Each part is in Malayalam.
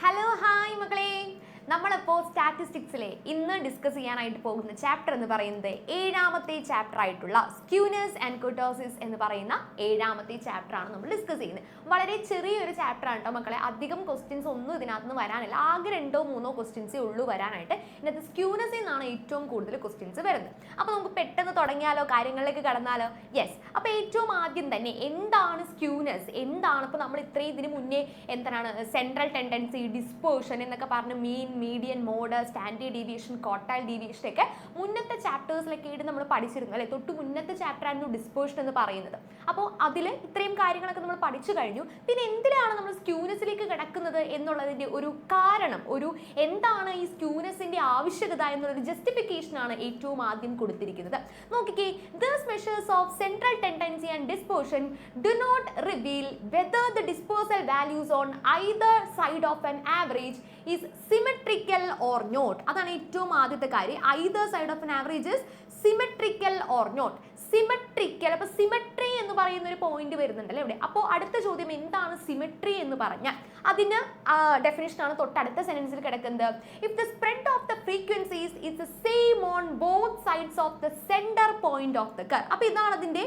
ഹലോ ഹായ് മക്കളെ, നമ്മളിപ്പോൾ സ്റ്റാറ്റിസ്റ്റിക്സിലെ ഇന്ന് ഡിസ്കസ് ചെയ്യാനായിട്ട് പോകുന്ന ചാപ്റ്റർ എന്ന് പറയുന്നത് ഏഴാമത്തെ ചാപ്റ്റർ ആയിട്ടുള്ള സ്ക്യൂനേഴ്സ് ആൻഡ് കുർട്ടോസിസ് എന്ന് പറയുന്ന ഏഴാമത്തെ ചാപ്റ്റർ ആണ് നമ്മൾ ഡിസ്കസ് ചെയ്യുന്നത്. വളരെ ചെറിയൊരു ചാപ്റ്റർ ആണ് കേട്ടോ മക്കളെ. അധികം ക്വസ്റ്റ്യൻസ് ഒന്നും ഇതിനകത്ത് നിന്ന് വരാനില്ല. ആകെ 2-3 ക്വസ്റ്റ്യൻസേ ഉള്ളൂ വരാനായിട്ട്. ഇതിനകത്ത് സ്ക്യൂനേഴ്സിൽ നിന്നാണ് ഏറ്റവും കൂടുതൽ ക്വസ്റ്റ്യൻസ് വരുന്നത്. അപ്പോൾ നമുക്ക് പെട്ടെന്ന് തുടങ്ങിയാലോ, കാര്യങ്ങളിലേക്ക് കടന്നാലോ? യെസ്. അപ്പോൾ ഏറ്റവും ആദ്യം തന്നെ എന്താണ് സ്ക്യൂനേഴ്സ്, എന്താണ് ഇപ്പോൾ നമ്മൾ ഇത്രയും ഇതിന് മുന്നേ എന്താണ് സെൻട്രൽ ടെൻഡൻസി, ഡിസ്പേർഷൻ എന്നൊക്കെ പറഞ്ഞ് mean, median, mode, standard deviation, quartile deviation ഒക്കെ മുന്നത്തെ ചാപ്റ്റേഴ്സിലൊക്കെ ആയിട്ട് നമ്മൾ പഠിച്ചിരുന്നു അല്ലേ. തൊട്ട് മുന്നത്തെ ചാപ്റ്റർ ആയിരുന്നു ഡിസ്പേർഷൻ എന്ന് പറയുന്നത്. അപ്പോൾ അതിൽ ഇത്രയും കാര്യങ്ങളൊക്കെ നമ്മൾ പഠിച്ചു കഴിഞ്ഞു. പിന്നെ എന്തിനാണ് നമ്മൾ സ്ക്യൂനസിലേക്ക് കിടക്കുന്നത് എന്നുള്ളതിൻ്റെ ഒരു കാരണം, ഒരു എന്താണ് ഈ സ്ക്യൂനസിന്റെ ആവശ്യകത എന്നുള്ളൊരു ജസ്റ്റിഫിക്കേഷൻ ആണ് ഏറ്റവും ആദ്യം കൊടുത്തിരിക്കുന്നത്. നോക്കിക്കേ, these measures of central tendency and dispersion do not reveal whether the dispersal values on either side of an average is symmetrical or not. അതാണ് ഏറ്റവും ആദ്യത്തെ കാര്യം. Either side of an average is symmetrical or not. Symmetrical, അപ്പോൾ സിമെട്രി എന്ന് പറയുന്ന ഒരു പോയിന്റ് വരുന്നുണ്ടല്ലോ ഇവിടെ. അപ്പോൾ അടുത്ത ചോദ്യം എന്താണ് സിമെട്രി എന്ന് പറഞ്ഞാൽ അതിന് ഡെഫിനിഷനാണ് തൊട്ടടുത്ത സെന്റൻസിൽ കിടക്കുന്നത്. If the spread of the frequencies is the same on both sides of the centre point of the curve. അപ്പോൾ ഇതാണ് അതിന്റെ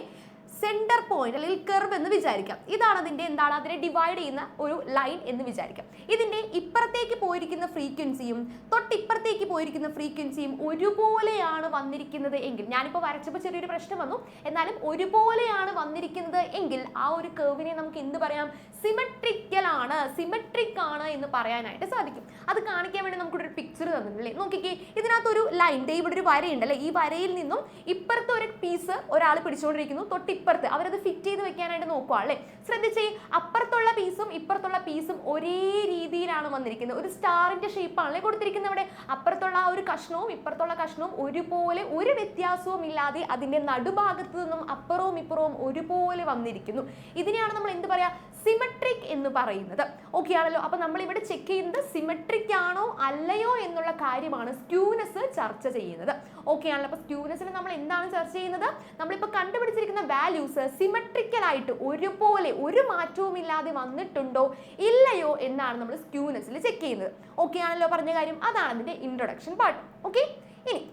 സെന്റർ പോയിന്റ് അല്ലെങ്കിൽ കർവ് എന്ന് വിചാരിക്കാം. ഇതാണ് അതിന്റെ എന്താണ് അതിനെ ഡിവൈഡ് ചെയ്യുന്ന ഒരു ലൈൻ എന്ന് വിചാരിക്കാം. ഇതിന്റെ ഇപ്പുറത്തേക്ക് പോയിരിക്കുന്ന ഫ്രീക്വൻസിയും തൊട്ടിപ്പുറത്തേക്ക് പോയിരിക്കുന്ന ഫ്രീക്വൻസിയും ഒരുപോലെയാണ് വന്നിരിക്കുന്നത് എങ്കിൽ, ഞാനിപ്പോൾ വരച്ചപ്പോൾ ചെറിയൊരു പ്രശ്നം വന്നു, എന്നാലും ഒരുപോലെയാണ് വന്നിരിക്കുന്നത് എങ്കിൽ ആ ഒരു കർവിനെ നമുക്ക് എന്ത് പറയാം? സിമെട്രിക്കൽ ആണ്, സിമെട്രിക് ആണ് എന്ന് പറയാനായിട്ട് സാധിക്കും. അത് കാണിക്കാൻ വേണ്ടി നമുക്കൊരു പിക്ചർ തന്നിട്ടില്ലേ. നോക്കിക്കേ, ഇതിനകത്തൊരു ലൈൻ, ഇവിടെ ഒരു വരയുണ്ടല്ലേ. ഈ വരയിൽ നിന്നും ഇപ്പുറത്തെ ഒരു പീസ് ഒരാൾ പിടിച്ചുകൊണ്ടിരിക്കുന്നു, തൊട്ടിപ്പുറത്ത് അവരത് ഫിറ്റ് ചെയ്ത് വെക്കാനായിട്ട് നോക്കുക അല്ലേ. ശ്രദ്ധിച്ചേ, അപ്പുറത്തുള്ള പീസും ഇപ്പുറത്തുള്ള പീസും ഒരേ രീതിയിലാണ് വന്നിരിക്കുന്നത്. ഒരു സ്റ്റാറിന്റെ ഷേപ്പാണല്ലേ കൊടുത്തിരിക്കുന്നത് അവിടെ. അപ്പുറത്തുള്ള ആ ഒരു കഷ്ണവും ഇപ്പുറത്തുള്ള കഷ്ണവും ഒരുപോലെ, ഒരു വ്യത്യാസവും ഇല്ലാതെ അതിന്റെ നടുഭാഗത്ത് നിന്നും അപ്പുറവും ഇപ്പുറവും ഒരുപോലെ വന്നിരിക്കുന്നു. ഇതിനെയാണ് നമ്മൾ എന്ത് പറയാ? സിമെട്രിക് എന്ന് പറയുന്നത്. ഓക്കെ ആണല്ലോ. അപ്പൊ നമ്മൾ ഇവിടെ ചെക്ക് ചെയ്യുന്നത് സിമെട്രിക് ആണോ അല്ലയോ എന്നുള്ള കാര്യമാണ് സ്ക്യൂനസ് ചർച്ച ചെയ്യുന്നത്. ഓക്കെ ആണല്ലോ. അപ്പൊ സ്ക്യൂനസിൽ നമ്മൾ എന്താണ് ചർച്ച ചെയ്യുന്നത്? നമ്മളിപ്പോൾ കണ്ടുപിടിച്ചിരിക്കുന്ന വാല്യൂസ് സിമെട്രിക്കൽ ആയിട്ട് ഒരുപോലെ, ഒരു മാറ്റവും ഇല്ലാതെ വന്നിട്ടുണ്ടോ ഇല്ലയോ എന്നാണ് നമ്മൾ സ്ക്യൂനസിൽ ചെക്ക് ചെയ്യുന്നത്. ഓക്കെ ആണല്ലോ പറഞ്ഞ കാര്യം. അതാണ് അതിന്റെ ഇൻട്രൊഡക്ഷൻ പാർട്ട്. ഓക്കെ, ഇനി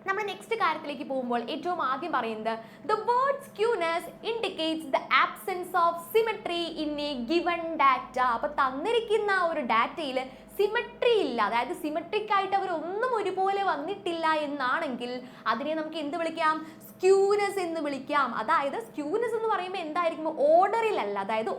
നമ്മൾ നെക്സ്റ്റ് കാര്യത്തിലേക്ക് പോകുമ്പോൾ ഏറ്റവും ആദ്യം പറയുന്നത് the word skewness indicates the absence of symmetry in a given data. അപ്പോൾ തന്നിരിക്കുന്ന ഒരു ഡാറ്റയിൽ സിമെട്രി ഇല്ല, അതായത് സിമെട്രിക് ആയിട്ട് അവർ ഒന്നും ഒരുപോലെ വന്നിട്ടില്ല എന്നാണെങ്കിൽ അതിനെ നമുക്ക് എന്ത് വിളിക്കാം? സ്ക്യൂനസ് എന്ന് വിളിക്കാം. അതായത് സ്ക്യൂനസ് എന്ന് പറയുമ്പോൾ എന്തായിരിക്കും? ഓർഡറിലല്ല, അതായത്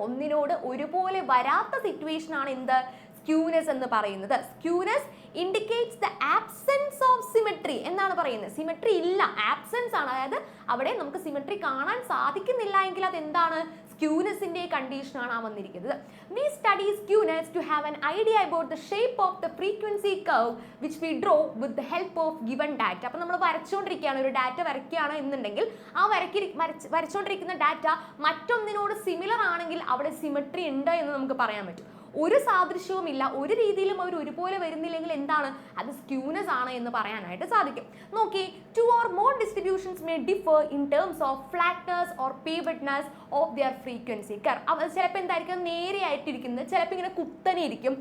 ഒന്നിനോട് ഒരുപോലെ വരാത്ത സിറ്റുവേഷൻ ആണ് എന്ത്? സ്ക്യൂനസ് എന്ന് പറയുന്നത്. Skewness indicates the absence of symmetry എന്നാണ് പറയുന്നത്. സിമെട്രി ഇല്ല, ആബ്സെൻസ് ആണ്. അതായത് അവിടെ നമുക്ക് സിമെട്രി കാണാൻ സാധിക്കുന്നില്ല എങ്കിൽ അത് എന്താണ്? സ്ക്യൂനസിന്റെ കണ്ടീഷനാണ് ആ വന്നിരിക്കുന്നത്. We study skewness to have an idea about the shape of the frequency curve which we draw with the help of given data. അപ്പോൾ നമ്മൾ വരച്ചുകൊണ്ടിരിക്കുകയാണ്, ഒരു ഡാറ്റ വരയ്ക്കുകയാണ് എന്നുണ്ടെങ്കിൽ ആ വരച്ചുകൊണ്ടിരിക്കുന്ന ഡാറ്റ മറ്റൊന്നിനോട് സിമിലർ ആണെങ്കിൽ അവിടെ സിമെട്രി ഉണ്ട് എന്ന് നമുക്ക് പറയാൻ പറ്റും. ഒരു സാദൃശ്യവും ഇല്ല, ഒരു രീതിയിലും അവർ ഒരുപോലെ വരുന്നില്ലെങ്കിൽ എന്താണ്? അത് സ്ക്യൂനസ് ആണ് എന്ന് പറയാനായിട്ട് സാധിക്കും. നോക്കി, 2 or more distributions may differ in terms of flatness or pivotiness of their frequency curve. അത് ചിലപ്പോൾ എന്തായിരിക്കും? നേരെയായിട്ടിരിക്കുന്നത്, ചിലപ്പോൾ ഇങ്ങനെ കുത്തനെ ഇരിക്കും,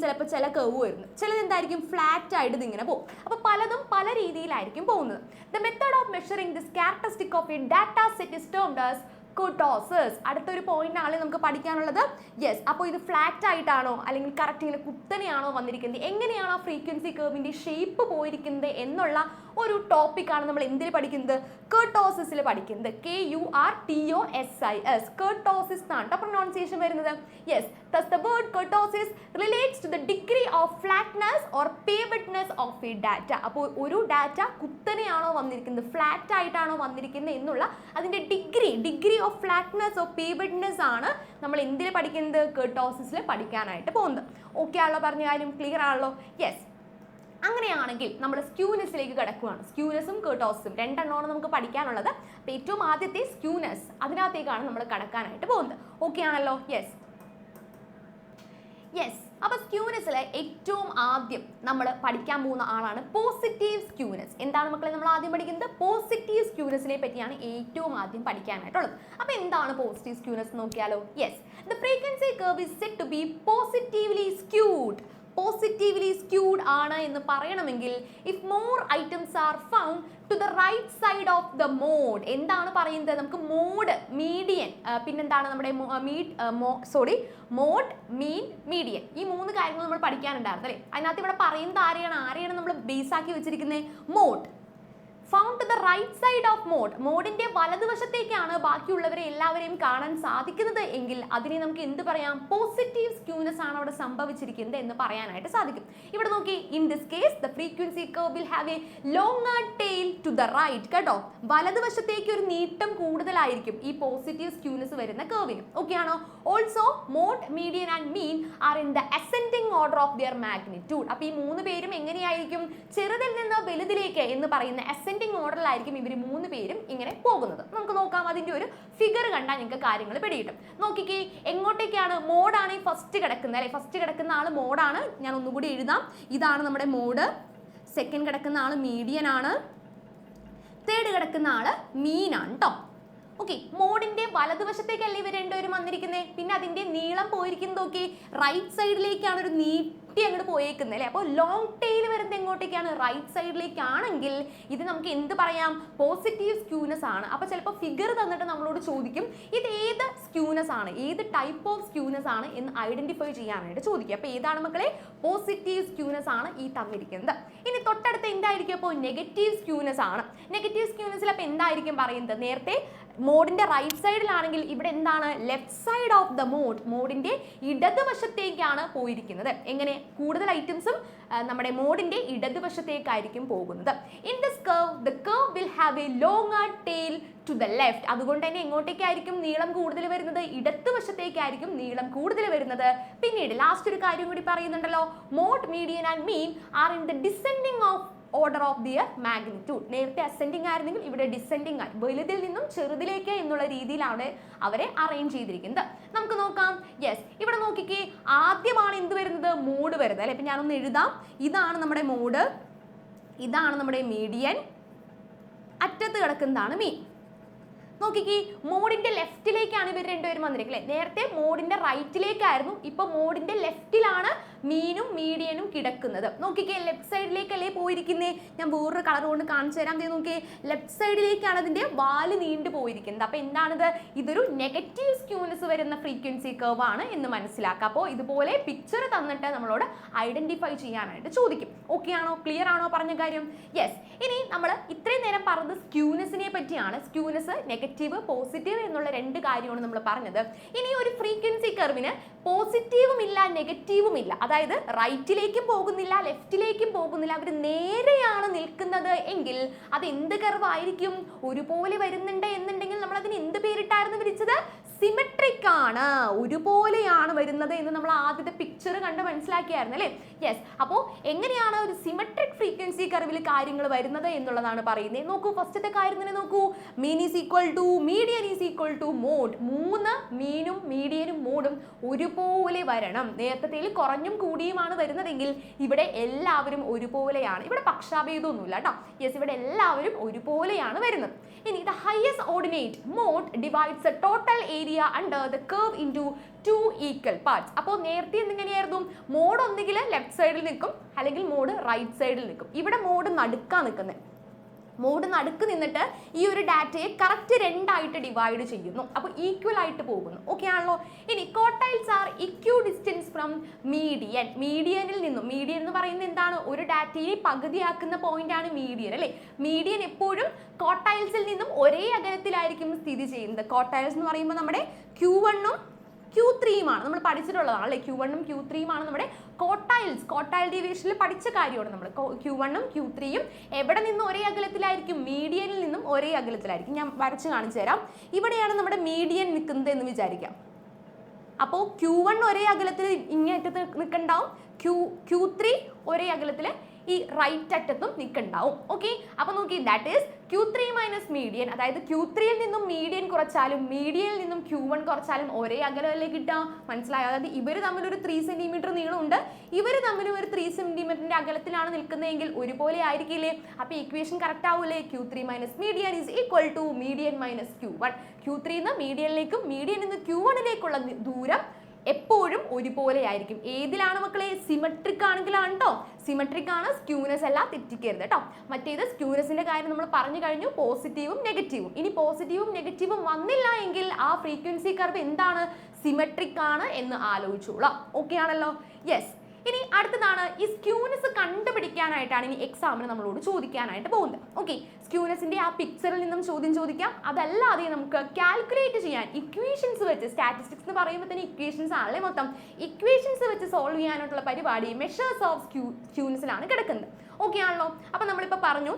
ചിലപ്പോൾ ചില കർവ് വരുന്നത്, ചിലത് എന്തായിരിക്കും? ഫ്ലാറ്റ് ആയിട്ട് ഇതിങ്ങനെ പോകും. അപ്പോൾ പലതും പല രീതിയിലായിരിക്കും പോകുന്നത്. The method of measuring this characteristic of a data set is termed as കുർട്ടോസിസ്. അടുത്തൊരു പോയിന്റ് ആണ് നമുക്ക് പഠിക്കാനുള്ളത്. യെസ്, അപ്പോൾ ഇത് ഫ്ലാറ്റ് ആയിട്ടാണോ അല്ലെങ്കിൽ കറക്റ്റ് ഇങ്ങനെ കുത്തനെയാണോ വന്നിരിക്കുന്നത്, എങ്ങനെയാണ് ആ ഫ്രീക്വൻസി കർവിന്റെ ഷേപ്പ് പോയിരിക്കുന്നത് എന്നുള്ള ഒരു ടോപ്പിക്കാണ് നമ്മൾ എന്തിൽ പഠിക്കുന്നത്? കുർട്ടോസിസിൽ പഠിക്കുന്നത്. KURTOSIS, കുർട്ടോസിസ് എന്നാണ് പ്രൊനൗൺസിയേഷൻ വരുന്നത്. Yes, thus the word kurtosis relates to the degree of flatness or pivotness of a data. അപ്പോൾ ഒരു ഡാറ്റ കുത്തനെയാണോ വന്നിരിക്കുന്നത്, ഫ്ലാറ്റ് ആയിട്ടാണോ വന്നിരിക്കുന്നത് എന്നുള്ള അതിന്റെ ഡിഗ്രി ഓഫ് ഫ്ലാറ്റ്നെസ് ഓഫ് പീവറ്റ്നെസ് ആണ് നമ്മൾ എന്തിൽ പഠിക്കുന്നത്? കുർട്ടോസിസിൽ പഠിക്കാനായിട്ട് പോകുന്നത്. ഓക്കെ ആണല്ലോ പറഞ്ഞ കാര്യം? ക്ലിയർ ആണല്ലോ? യെസ്. അങ്ങനെയാണെങ്കിൽ നമ്മൾ സ്ക്യൂനസിലേക്ക് കിടക്കുകയാണ്. സ്ക്യൂനസും കുർട്ടോസിസും രണ്ടെണ്ണമാണ് നമുക്ക് പഠിക്കാനുള്ളത്. അപ്പോൾ ഏറ്റവും ആദ്യത്തെ സ്ക്യൂനസ്, അതിനകത്തേക്കാണ് നമ്മൾ കടക്കാനായിട്ട് പോകുന്നത്. ഓക്കെ ആണല്ലോ? യെസ്. യെസ്, അപ്പൊ സ്ക്യൂനെസ്സിലെ ഏറ്റവും ആദ്യം നമ്മൾ പഠിക്കാൻ പോകുന്ന ആളാണ് പോസിറ്റീവ് സ്ക്യൂനെസ്. എന്താണ് മക്കളെ നമ്മൾ ആദ്യം പഠിക്കുന്നത്? പോസിറ്റീവ് സ്ക്യൂനെസ്സിനെ പറ്റിയാണ് ഏറ്റവും ആദ്യം പഠിക്കാനായിട്ടുള്ളത്. അപ്പൊ എന്താണ് പോസിറ്റീവ് സ്ക്യൂനെസ് നോക്കിയാലോ? Yes, the frequency curve is said to be positively skewed. Positively skewed ആണ് എന്ന് പറയണമെങ്കിൽ if more items are found to the right side of the mode. എന്താണ് പറയുന്നത്? നമുക്ക് മോഡ്, മീഡിയൻ, പിന്നെന്താണ് നമ്മുടെ മോഡ്, മീൻ, മീഡിയൻ, ഈ 3 കാര്യങ്ങൾ നമ്മൾ പഠിക്കാനുണ്ടായിരുന്നു അല്ലേ? അതിനകത്ത് ഇവിടെ പറയുന്നത് ആരെയാണ് നമ്മൾ ബേസ് ആക്കി വെച്ചിരിക്കുന്നത്? Mode. Found to the right side of mode. മോഡിന്റെ വലതുവശത്തേക്കാണ് ബാക്കിയുള്ളവരെ എല്ലാവരെയും കാണാൻ സാധിക്കുന്നത് എങ്കിൽ അതിനെ നമുക്ക് എന്ത് പറയാം? പോസിറ്റീവ് സ്ക്യൂനെസ് ആണ് അവിടെ സംഭവിച്ചിരിക്കുന്നത് എന്ന് പറയാനായിട്ട് സാധിക്കും. ഇവിടെ നോക്കി, in this case the frequency curve will have a longer tail to the right. കേട്ടോ, വലതുവശത്തേക്ക് ഒരു നീട്ടം കൂടുതലായിരിക്കും ഈ പോസിറ്റീവ് സ്ക്യൂനെസ് വരുന്ന കർവിന്. ഓക്കെ ആണോ? Also mode, median and mean are in the ascending order of their magnitude. അപ്പൊ ഈ 3 പേരും എങ്ങനെയായിരിക്കും? ചെറുതിൽ നിന്ന് വലുതിലേക്ക് എന്ന് പറയുന്ന അസെൻഡിങ് ഓർഡറിലായിരിക്കും ഇവർ 3 പേരും ഇങ്ങനെ പോകുന്നത്. നമുക്ക് നോക്കാം, അതിന്റെ ഒരു ഫിഗർ കണ്ടാൽ നിങ്ങൾക്ക് കാര്യങ്ങൾ പിടികിട്ടും. നോക്കിക്കേ, എങ്ങോട്ടേക്കാണ്? മോഡാണ് ഫസ്റ്റ് കിടക്കുന്നത് അല്ലെ? ഫസ്റ്റ് കിടക്കുന്ന ആള് മോഡാണ്. ഞാൻ ഒന്നുകൂടി എഴുതാം. ഇതാണ് നമ്മുടെ മോഡ്. സെക്കൻഡ് കിടക്കുന്ന ആള് മീഡിയൻ ആണ്. തേർഡ് കിടക്കുന്ന ആള് മീനാണ് കേട്ടോ. ഓക്കെ, മോഡിന്റെ വലതുവശത്തേക്കല്ലേ ഇവർ രണ്ടുപേരും വന്നിരിക്കുന്നത്? പിന്നെ അതിന്റെ നീളം പോയിരിക്കുന്നത് നോക്കി, റൈറ്റ് സൈഡിലേക്കാണ് ഒരു അങ്ങോട്ട് പോയേക്കുന്നത് അല്ലേ? അപ്പോൾ ലോങ് ടെയിൽ വരുന്നത് എങ്ങോട്ടേക്കാണ്? റൈറ്റ് സൈഡിലേക്കാണെങ്കിൽ ഇത് നമുക്ക് എന്ത് പറയാം? പോസിറ്റീവ് സ്ക്യൂനെസ് ആണ്. അപ്പോൾ ചിലപ്പോൾ ഫിഗർ തന്നിട്ട് നമ്മളോട് ചോദിക്കും ഇത് ഏത് സ്ക്യൂനെസ് ആണ്, ഏത് ടൈപ്പ് ഓഫ് സ്ക്യൂനെസ് ആണ് എന്ന് ഐഡന്റിഫൈ ചെയ്യാനായിട്ട് ചോദിക്കും. അപ്പോൾ ഏതാണ് മക്കളെ? പോസിറ്റീവ് സ്ക്യൂനെസ് ആണ് ഈ തന്നിരിക്കുന്നത്. ഇനി തൊട്ടടുത്ത് എന്തായിരിക്കും? അപ്പോൾ നെഗറ്റീവ് സ്ക്യൂനെസ് ആണ്. നെഗറ്റീവ് സ്ക്യൂനെസ്സിൽ അപ്പോൾ എന്തായിരിക്കും പറയുന്നത്? നേരത്തെ മോഡിന്റെ റൈറ്റ് സൈഡിലാണെങ്കിൽ ഇവിടെ എന്താണ്? Left side of the mode, മോഡിന്റെ ഇടതുവശത്തേക്കാണ് പോയിരിക്കുന്നത്. എങ്ങനെ? കൂടുതൽ ഐറ്റംസും നമ്മുടെ മോഡിന്റെ ഇടതുവശത്തേക്കായിരിക്കും പോകുന്നത്. In this curve the curve will have a longer tail to the left. അതുകൊണ്ട് തന്നെ എങ്ങോട്ടേക്കായിരിക്കും നീളം കൂടുതൽ വരുന്നത്? ഇടതുവശത്തേക്കായിരിക്കും നീളം കൂടുതൽ വരുന്നത്. പിന്നീട് ലാസ്റ്റ് ഒരു കാര്യം കൂടി പറയുന്നുണ്ടല്ലോ, mode, median and mean are in the descending of order of their magnitude. നേരത്തെ അസെൻഡിങ് ആയിരുന്നെങ്കിൽ ഇവിടെ ഡിസെൻഡിങ് ആയി, വലുതിൽ നിന്നും ചെറുതിലേക്ക് എന്നുള്ള രീതിയിലാണ് അവരെ അറേഞ്ച് ചെയ്തിരിക്കുന്നത്. നമുക്ക് നോക്കാം. യെസ്, ഇവിടെ നോക്കിക്കേ, ആദ്യമാണ് എന്ത് വരുന്നത്? മോഡ് വരുന്നത് അല്ലെ? ഇപ്പം ഞാനൊന്ന് എഴുതാം. ഇതാണ് നമ്മുടെ മോഡ്, ഇതാണ് നമ്മുടെ മീഡിയൻ, അറ്റത്ത് കിടക്കുന്നതാണ് മീൻ. നോക്കിക്കേ, മോഡിന്റെ ലെഫ്റ്റിലേക്കാണ് ഇവർ രണ്ടുപേരും വന്നിരിക്കുന്നത്. നേരത്തെ മോഡിന്റെ റൈറ്റിലേക്കായിരുന്നു, ഇപ്പൊ മോഡിന്റെ ലെഫ്റ്റിലാണ് മീനും മീഡിയനും കിടക്കുന്നത്. നോക്കിക്കേ, ലെഫ്റ്റ് സൈഡിലേക്കല്ലേ പോയിരിക്കുന്നേ? ഞാൻ വേറൊരു കളർ കൊണ്ട് കാണിച്ചു തരാം. നോക്കിയേ, ലെഫ്റ്റ് സൈഡിലേക്കാണ് അതിന്റെ വാല് നീണ്ടു പോയിരിക്കുന്നത്. അപ്പൊ എന്താണിത്? ഇതൊരു നെഗറ്റീവ് സ്ക്യൂനെസ് വരുന്ന ഫ്രീക്വൻസി കർവ് ആണ് എന്ന് മനസ്സിലാക്കുക. അപ്പോൾ ഇതുപോലെ പിക്ചർ തന്നിട്ട് നമ്മളോട് ഐഡന്റിഫൈ ചെയ്യാനായിട്ട് ചോദിക്കും. ഓക്കെ ആണോ? ക്ലിയർ ആണോ പറഞ്ഞ കാര്യം? യെസ്. ഇനി നമ്മൾ ഇത്രയും നേരം പറഞ്ഞത് സ്ക്യൂനെസിനെ പറ്റിയാണ്. സ്ക്യൂനെസ് നെഗറ്റീവ്, പോസിറ്റീവ് എന്നുള്ള 2 കാര്യമാണ് നമ്മൾ പറഞ്ഞത്. ഇനി ഒരു ഫ്രീക്വൻസി കർവിന് പോസിറ്റീവും ഇല്ല, നെഗറ്റീവും ഇല്ല. അതായത് റൈറ്റിലേക്കും പോകുന്നില്ല, ലെഫ്റ്റിലേക്കും പോകുന്നില്ല, അവർ നേരെയാണ് നിൽക്കുന്നത് എങ്കിൽ അത് എന്ത് കർവ് ആയിരിക്കും? ഒരുപോലെ വരുന്നുണ്ട് എന്നുണ്ടെങ്കിൽ നമ്മൾ അതിന് എന്ത് പേരിട്ടായിരുന്നു വിളിച്ചത്? സിമെട്രിക് ആണ്, ഒരുപോലെയാണ് വരുന്നത് എന്ന് നമ്മൾ ആദ്യത്തെ പിക്ചർ കണ്ട് മനസ്സിലാക്കിയായിരുന്നു അല്ലേ? യെസ്. അപ്പോൾ എങ്ങനെയാണ് ഒരു സിമെട്രിക് ഫ്രീക്വൻസി കർവിൽ കാര്യങ്ങൾ വരുന്നത് എന്നുള്ളതാണ് പറയുന്നത്. നോക്കൂ, ഫസ്റ്റത്തെ കാര്യം തന്നെ നോക്കൂ. Mean is equal to median is equal to mode. 3 മീനും മീഡിയനും മോഡും ഒരുപോലെ വരണം. നേരത്തെ കുറഞ്ഞും കൂടിയുമാണ് വരുന്നതെങ്കിൽ ഇവിടെ എല്ലാവരും ഒരുപോലെയാണ്. ഇവിടെ പക്ഷാഭേദമൊന്നുമില്ല കേട്ടോ. യെസ്, ഇവിടെ എല്ലാവരും ഒരുപോലെയാണ് വരുന്നത്. ഇനി the highest ordinate mode divides a total area under the curve into 2 equal parts. അപ്പോൾ നേരത്തെ എങ്ങനെയായിരുന്നു? മോഡ് ഒന്നുകിൽ ലെഫ്റ്റ് സൈഡിൽ നിൽക്കും, അല്ലെങ്കിൽ മോഡ് റൈറ്റ് സൈഡിൽ നിൽക്കും. ഇവിടെ മോഡ് നടുക്കാ നിൽക്കുന്നത്. മോഡ് നടുക്ക് നിന്നിട്ട് ഈ ഒരു ഡാറ്റയെ കറക്റ്റ് 2 ആയിട്ട് ഡിവൈഡ് ചെയ്യുന്നു. അപ്പോൾ ഈക്വൽ ആയിട്ട് പോകുന്നു. ഓക്കെ ആണല്ലോ? ഇനി കോട്ടൈൽസ് ആർ ഇക്വി ഡിസ്റ്റൻസ് ഫ്രം മീഡിയൻ. മീഡിയനിൽ നിന്നും, മീഡിയൻ എന്ന് പറയുന്നത് എന്താണ്? ഒരു ഡാറ്റയെ പകുതിയാക്കുന്ന പോയിന്റ് ആണ് മീഡിയൻ അല്ലേ? മീഡിയൻ എപ്പോഴും കോട്ടൈൽസിൽ നിന്നും ഒരേ അകലത്തിലായിരിക്കും സ്ഥിതി ചെയ്യുന്നത്. കോട്ടൈൽസ് എന്ന് പറയുമ്പോൾ നമ്മുടെ Q1ഉം Q3യുമാണ് നമ്മൾ പഠിച്ചിട്ടുള്ളതാണ് അല്ലേ? Q1ഉം Q3യുമാണ് നമ്മുടെ കോട്ടൈൽസ്. കോട്ടൈൽ ഡീവിയേഷനിൽ പഠിച്ച കാര്യമാണ് നമ്മൾ. Q1ഉം Q3യും എവിടെ നിന്നും ഒരേ അകലത്തിലായിരിക്കും? മീഡിയനിൽ നിന്നും ഒരേ അകലത്തിലായിരിക്കും. ഞാൻ വരച്ച് കാണിച്ചു തരാം. ഇവിടെയാണ് നമ്മുടെ മീഡിയൻ നിൽക്കുന്നത് എന്ന് വിചാരിക്കാം. അപ്പോൾ Q1 ഒരേ അകലത്തിൽ ഇങ്ങേറ്റത്ത് നിൽക്കണ്ടാവും, Q3 ഒരേ അകലത്തിൽ ഈ റൈറ്റ് അറ്റത്തും നിൽക്കുന്നുണ്ടാവും. ഓക്കെ, അപ്പൊ നോക്കി that is Q3 minus median, അതായത് Q3യിൽ നിന്നും മീഡിയൻ കുറച്ചാലും മീഡിയനിൽ നിന്നും Q1 കുറച്ചാലും ഒരേ അകലമല്ലേ കിട്ടുക. മനസ്സിലായോ? അതായത് ഇവർ തമ്മിൽ ഒരു 3 സെന്റിമീറ്റർ നീളമുണ്ട്, ഇവർ തമ്മിൽ ഒരു 3 സെന്റിമീറ്ററിന്റെ അകലത്തിലാണ് നിൽക്കുന്നതെങ്കിൽ ഒരുപോലെ ആയിരിക്കില്ലേ? അപ്പൊ ഇക്വേഷൻ കറക്റ്റ് ആവൂലേ? Q3 minus median is equal to median minus Q1. Q3 നിന്ന് മീഡിയനിലേക്കും മീഡിയനിൽ നിന്ന് Q1ലേക്കുള്ള ദൂരം എപ്പോഴും ഒരുപോലെ ആയിരിക്കും. ഏതിലാണ് മക്കളെ? സിമെട്രിക് ആണെങ്കിലാണ് കേട്ടോ. സിമെട്രിക് ആണ്, സ്ക്യൂനെസ് അല്ല, തെറ്റിക്കരുത് കേട്ടോ. മറ്റേത് സ്ക്യൂനെസിന്റെ കാര്യം നമ്മൾ പറഞ്ഞു കഴിഞ്ഞു, പോസിറ്റീവും നെഗറ്റീവും. ഇനി പോസിറ്റീവും നെഗറ്റീവും വന്നില്ല എങ്കിൽ ആ ഫ്രീക്വൻസി കർവ് എന്താണ്? സിമെട്രിക് ആണ് എന്ന് ആലോചിച്ചോളാം. ഓക്കെ ആണല്ലോ? യെസ്. ഇനി അടുത്തതാണ് ഈ സ്ക്യൂനെസ് കണ്ടുപിടിക്കാനായിട്ടാണ് ഇനി എക്സാമിന് നമ്മളോട് ചോദിക്കാനായിട്ട് പോകുന്നത്. ഓക്കെ, സ്ക്യൂനെസിന്റെ ആ പിക്ചറിൽ നിന്നും ചോദ്യം ചോദിക്കാം. അതല്ലാതെ നമുക്ക് കാൽക്കുലേറ്റ് ചെയ്യാൻ ഇക്വേഷൻസ് വെച്ച്, സ്റ്റാറ്റിസ്റ്റിക്സ് എന്ന് പറയുമ്പോൾ തന്നെ ഇക്വേഷൻസ് ആണല്ലേ മൊത്തം, ഇക്വേഷൻസ് വെച്ച് സോൾവ് ചെയ്യാനായിട്ടുള്ള പരിപാടി മെഷേഴ്സ് ഓഫ് സ്ക്യൂനെസിലാണ് കിടക്കുന്നത്. ഓക്കെ ആണല്ലോ? അപ്പൊ നമ്മളിപ്പോൾ പറഞ്ഞു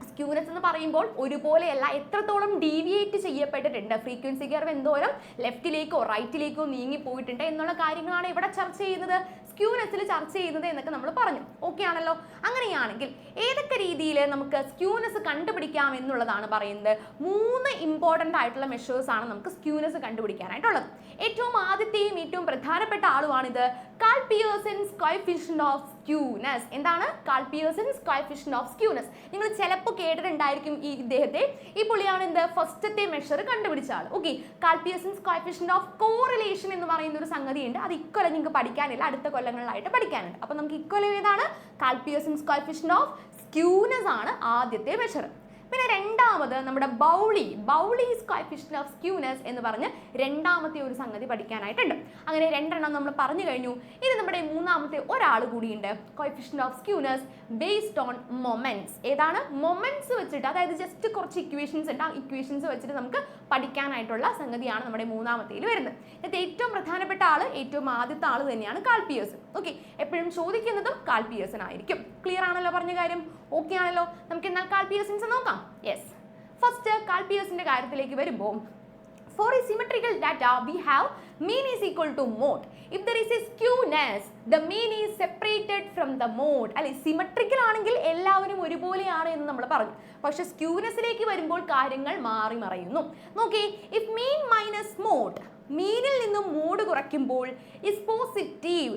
സ്ക്യൂനെസ് എന്ന് പറയുമ്പോൾ ഒരുപോലെയല്ല, എത്രത്തോളം ഡീവിയേറ്റ് ചെയ്യപ്പെട്ടിട്ടുണ്ട്, ഫ്രീക്വൻസി കർവ് എന്തോരം ലെഫ്റ്റിലേക്കോ റൈറ്റിലേക്കോ നീങ്ങി പോയിട്ടുണ്ട് എന്നുള്ള കാര്യങ്ങളാണ് ഇവിടെ ചർച്ച ചെയ്യുന്നത്, സ്ക്യൂനെസ്സിൽ ചർച്ച ചെയ്യുന്നത് എന്നൊക്കെ നമ്മൾ പറഞ്ഞു. ഓക്കെ ആണല്ലോ? അങ്ങനെയാണെങ്കിൽ ഏതൊക്കെ രീതിയിൽ നമുക്ക് സ്ക്യൂനെസ് കണ്ടുപിടിക്കാം എന്നുള്ളതാണ് പറയുന്നത്. 3 ഇമ്പോർട്ടൻ്റ് ആയിട്ടുള്ള മെഷേഴ്സ് ആണ് നമുക്ക് സ്ക്യൂനെസ് കണ്ടുപിടിക്കാനായിട്ടുള്ളത്. ഏറ്റവും ആദ്യത്തെയും ഏറ്റവും പ്രധാനപ്പെട്ട ആളുമാണിത്, Karl Pearson's coefficient of skewness. എന്താണ് Karl Pearson's coefficient of skewness? നിങ്ങൾ ചിലപ്പോൾ കേട്ടിട്ടുണ്ടായിരിക്കും ഈ ഇദ്ദേഹത്തെ. ഈ പുള്ളിയാണ് എന്ത് ഫസ്റ്റത്തെ മെഷർ കണ്ടുപിടിച്ച ആൾ. Okay, Karl Pearson's coefficient of correlation എന്ന് പറയുന്ന ഒരു സംഗതി ഉണ്ട്. അത് ഇക്കൊല്ലം നിങ്ങൾക്ക് പഠിക്കാനില്ല, അടുത്ത കൊല്ലങ്ങളിലായിട്ട് പഠിക്കാനുണ്ട്. അപ്പൊ നമുക്ക് ഇക്കൊല്ലം ഏതാണ്? Karl Pearson's coefficient of skewness ആണ് ആദ്യത്തെ മെഷർ. പിന്നെ രണ്ടാമത് നമ്മുടെ ബൗളീസ് കോഎഫിഷ്യന്റ് ഓഫ് സ്ക്യൂനെസ് എന്ന് പറഞ്ഞ് രണ്ടാമത്തെ ഒരു സംഗതി പഠിക്കാനായിട്ടുണ്ട്. അങ്ങനെ 2 നമ്മൾ പറഞ്ഞു കഴിഞ്ഞു. ഇനി നമ്മുടെ മൂന്നാമത്തെ ഒരാൾ കൂടിയുണ്ട്, coefficient of skewness based on moments. ഏതാണ്? മൊമെന്റ്സ് വെച്ചിട്ട്, അതായത് ജസ്റ്റ് കുറച്ച് ഇക്വേഷൻസ് ഉണ്ട്, ആ ഇക്വേഷൻസ് വെച്ചിട്ട് നമുക്ക് പഠിക്കാനായിട്ടുള്ള സംഗതിയാണ് നമ്മുടെ മൂന്നാമത്തേൽ വരുന്നത്. ഇത് ഏറ്റവും പ്രധാനപ്പെട്ട ആള്, ഏറ്റവും ആദ്യത്തെ ആള് തന്നെയാണ് കാൾ പിയേഴ്സൺ. ഓക്കെ, എപ്പോഴും ചോദിക്കുന്നതും കാൾ പിയേഴ്സൺ ആയിരിക്കും. ക്ലിയർ ആണല്ലോ പറഞ്ഞ കാര്യം? ഓക്കെ ആണല്ലോ? നമുക്ക് എന്നാൽ കാൾ പിയേഴ്സൺസ് നോക്കാം. യെസ്, ഫസ്റ്റ് കാൾ പിയേഴ്സന്റെ കാര്യത്തിലേക്ക് വരുമ്പോൾ, for a symmetrical data we have mean is equal to mode. If there is a skewness, the mean is separated from the mode. അല്ലെ, സിമെട്രിക്കൽ ആണെങ്കിൽ എല്ലാവരും ഒരുപോലെയാണ് എന്ന് നമ്മൾ പറഞ്ഞു. പക്ഷെ സ്ക്യൂനെസ്സിലേക്ക് വരുമ്പോൾ കാര്യങ്ങൾ മാറി മറയുന്നു. നോക്കി, if mean minus mode, മീനിൽ നിന്നും മോഡ് കുറയ്ക്കുമ്പോൾ is positive,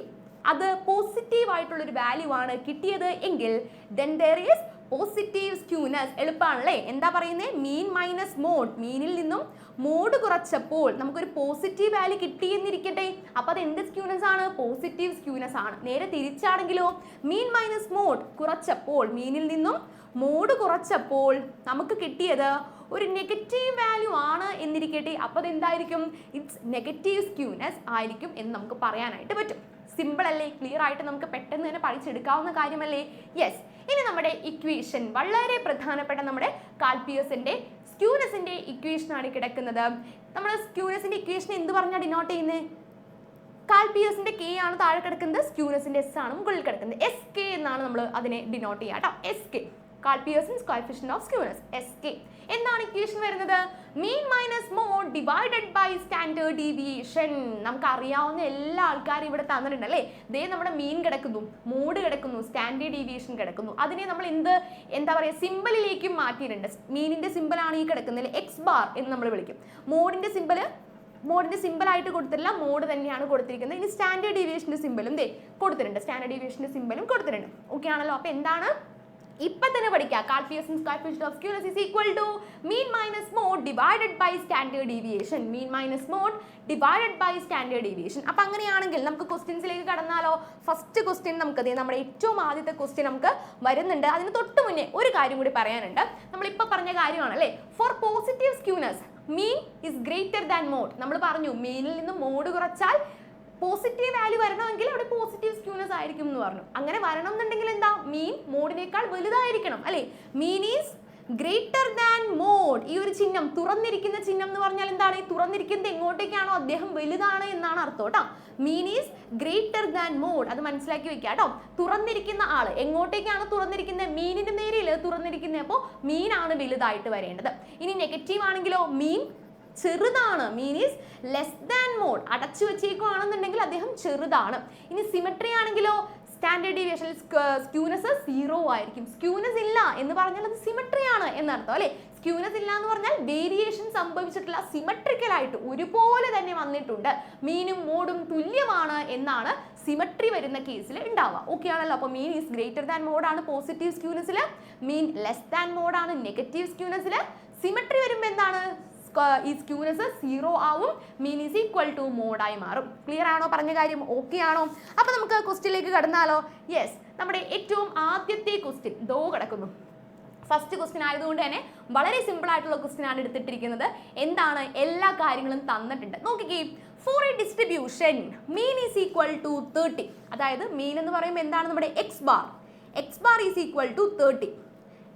അത് പോസിറ്റീവ് ആയിട്ടുള്ള ഒരു വാല്യൂ ആണ് കിട്ടിയത് എങ്കിൽ then there is positive skewness. എളുപ്പമാണല്ലേ? എന്താ പറയുന്നത്? മീൻ മൈനസ് മോഡ്, മീനിൽ നിന്നും മോഡ് കുറച്ചപ്പോൾ നമുക്കൊരു പോസിറ്റീവ് വാല്യൂ കിട്ടിയെന്നിരിക്കട്ടെ, അപ്പൊ അത് എന്ത് സ്ക്യൂനെസ് ആണ്? പോസിറ്റീവ് സ്ക്യൂനെസ് ആണ്. നേരെ തിരിച്ചാണെങ്കിലോ, മീൻ മൈനസ് മോഡ് കുറച്ചപ്പോൾ, മീനിൽ നിന്നും മോഡ് കുറച്ചപ്പോൾ നമുക്ക് കിട്ടിയത് ഒരു നെഗറ്റീവ് വാല്യൂ ആണ് എന്നിരിക്കട്ടെ, അപ്പോൾ അതെന്തായിരിക്കും? ഇറ്റ്സ് നെഗറ്റീവ് സ്ക്യൂനെസ് ആയിരിക്കും എന്ന് നമുക്ക് പറയാനായിട്ട് പറ്റും. സിമ്പിൾ അല്ലേ? ക്ലിയർ ആയിട്ട് നമുക്ക് പെട്ടെന്ന് തന്നെ പഠിച്ചെടുക്കാവുന്ന കാര്യമല്ലേ? യെസ്. ഇനി നമ്മുടെ ഇക്വേഷൻ, വളരെ പ്രധാനപ്പെട്ട നമ്മുടെ കാൾ പിയേഴ്സന്റെ സ്ക്യൂനെസിന്റെ ഇക്വേഷൻ ആണ് കിടക്കുന്നത്. നമ്മൾ സ്ക്യൂനെസിന്റെ ഇക്വേഷൻ എന്ത് പറഞ്ഞാൽ ഡിനോട്ട് ചെയ്യുന്നത്? കാൾ പിയേഴ്സന്റെ കെ ആണ് താഴെ കിടക്കുന്നത്, സ്ക്യൂനെസിന്റെ എസ് ആണ് മുകളിൽ കിടക്കുന്നത്. എസ് കെ എന്നാണ് നമ്മൾ അതിനെ ഡിനോട്ട് ചെയ്യുക കേട്ടോ. S K, Karl Pearson's coefficient of skewness, S K. എന്താണ് ഇക്വേഷൻ വരുന്നത്? Mean minus mode divided by standard deviation. നമുക്ക് അറിയാവുന്ന എല്ലാ ആൾക്കാരും ഇവിടെ തന്നിട്ടുണ്ടല്ലേ. ദേ നമ്മുടെ മീൻ കിടക്കുന്നു, മോഡ് കിടക്കുന്നു, സ്റ്റാൻഡേർഡ് ഡീവിയേഷൻ കിടക്കുന്നു. അതിനെ നമ്മൾ എന്താ പറയുക, സിമ്പിളിലേക്കും മാറ്റിയിട്ടുണ്ട്. മീനിന്റെ സിമ്പിൾ ആണ് ഈ കിടക്കുന്നത്, എക്സ് ബാർ എന്ന് നമ്മൾ വിളിക്കും. മോഡിന്റെ സിമ്പിൾ ആയിട്ട് കൊടുത്തിട്ടില്ല, മോഡ് തന്നെയാണ് കൊടുത്തിരിക്കുന്നത്. ഇനി സ്റ്റാൻഡേർഡ് ഡീവിയേഷന്റെ സിമ്പിളും കൊടുത്തിട്ടുണ്ട്, സ്റ്റാൻഡേർഡ് ഡീവിയേഷന്റെ സിമ്പിളും കൊടുത്തിട്ടുണ്ട്. ഓക്കെ ആണല്ലോ? അപ്പൊ എന്താണ് ഇപ്പൊ തന്നെ പഠിക്കുക? Karl Pearson's coefficient of skewness is equal to mean minus mode divided by standard deviation. Mean minus mode divided by standard deviation. അപ്പൊ അങ്ങനെയാണെങ്കിൽ നമുക്ക് ക്വസ്റ്റ്യൻസിലേക്ക് കടന്നാലോ? ഫസ്റ്റ് ക്വസ്റ്റ്യൻ നമുക്ക് നമ്മുടെ ഏറ്റവും ആദ്യത്തെ ക്വസ്റ്റ്യൻ നമുക്ക് വരുന്നുണ്ട്. അതിന് തൊട്ട് മുന്നേ ഒരു കാര്യം കൂടി പറയാനുണ്ട്. നമ്മളിപ്പോൾ പറഞ്ഞ കാര്യമാണല്ലേ, for positive skewness mean is greater than mode. നമ്മൾ പറഞ്ഞു മീനിൽ നിന്ന് മോഡ് കുറച്ചാൽ പോസിറ്റീവ് വാല്യൂ വരണമെങ്കിൽ അവിടെ പോസിറ്റീവ് സ്ക്യൂനെസ് ആയിരിക്കും എന്ന് പറഞ്ഞു. അങ്ങനെ വരണം എന്നുണ്ടെങ്കിൽ എന്താ? മീൻ മോഡിനേക്കാൾ വലുതായിരിക്കണം അല്ലേ? Mean is greater than mode. ഈ ഒരു ചിഹ്നം, തുറന്നിരിക്കുന്ന ചിഹ്നം എന്ന് പറഞ്ഞാൽ എന്താണ്? ഈ തുറന്നിരിക്കുന്നത് എങ്ങോട്ടേക്കാണോ അദ്ദേഹം വലുതാണ് എന്നാണ് അർത്ഥം കേട്ടോ. Mean is greater than mode, അത് മനസ്സിലാക്കി വെക്കുക കേട്ടോ. തുറന്നിരിക്കുന്ന ആള് എങ്ങോട്ടേക്കാണ് തുറന്നിരിക്കുന്നത്? മീനിന്റെ നേരെയല്ലേ തുറന്നിരിക്കുന്നത്, അപ്പോൾ മീനാണ് വലുതായിട്ട് വരേണ്ടത്. ഇനി നെഗറ്റീവ് ആണെങ്കിലോ, മീൻ ചെറുതാണ്, mean is less than mode. അടച്ചു വെച്ചേക്കുവാണെന്നുണ്ടെങ്കിൽ അദ്ദേഹം ചെറുതാണ്. ഇനി സിമെട്രി ആണെങ്കിലോ, സ്റ്റാൻഡേർഡ് ഡീവിയേഷനിൽ സ്ക്യൂനെസ് 0 ആയിരിക്കും. സ്ക്യൂനെസ് ഇല്ല എന്ന് പറഞ്ഞാൽ അത് സിമെട്രി ആണ് എന്നർത്ഥം അല്ലേ. സ്ക്യൂനെസ് ഇല്ല എന്ന് പറഞ്ഞാൽ വേരിയേഷൻ സംഭവിച്ചിട്ടില്ല, സിമെട്രിക്കൽ ആയിട്ട് ഒരുപോലെ തന്നെ വന്നിട്ടുണ്ട്, മീനും മോഡും തുല്യമാണ് എന്നാണ് സിമെട്രി വരുന്ന കേസിൽ ഉണ്ടാവുക. ഓക്കെ ആണല്ലോ. അപ്പോൾ മീൻ ഈസ് ഗ്രേറ്റർ ദാൻ മോഡാണ് പോസിറ്റീവ് സ്ക്യൂനെസിൽ, മീൻ ലെസ് ദാൻ മോഡാണ് നെഗറ്റീവ് സ്ക്യൂനെസിൽ. സിമെട്രി വരുമ്പോൾ എന്താണ്, ഈ സ്ക്യൂനെസ് 0 ആവും, മീൻ ഈസ് ഈക്വൽ ടു മോഡായി മാറും. ക്ലിയർ ആണോ പറഞ്ഞ കാര്യം? ഓക്കെ ആണോ? അപ്പോൾ നമുക്ക് ക്വസ്റ്റ്യനിലേക്ക് കടന്നാലോ? യെസ്, നമ്മുടെ ഏറ്റവും ആദ്യത്തെ ക്വസ്റ്റ്യൻ ദോ കിടക്കുന്നു. ഫസ്റ്റ് ക്വസ്റ്റ്യൻ ആയതുകൊണ്ട് തന്നെ വളരെ സിമ്പിൾ ആയിട്ടുള്ള ക്വസ്റ്റ്യൻ ആണ് എടുത്തിട്ടിരിക്കുന്നത്. എന്താണ്, എല്ലാ കാര്യങ്ങളും തന്നിട്ടുണ്ട്. നോക്കിക്കേ, for a distribution mean is equal to 30. അതായത് മീൻ എന്ന് പറയുമ്പോൾ എന്താണ്, നമ്മുടെ X bar is equal to 30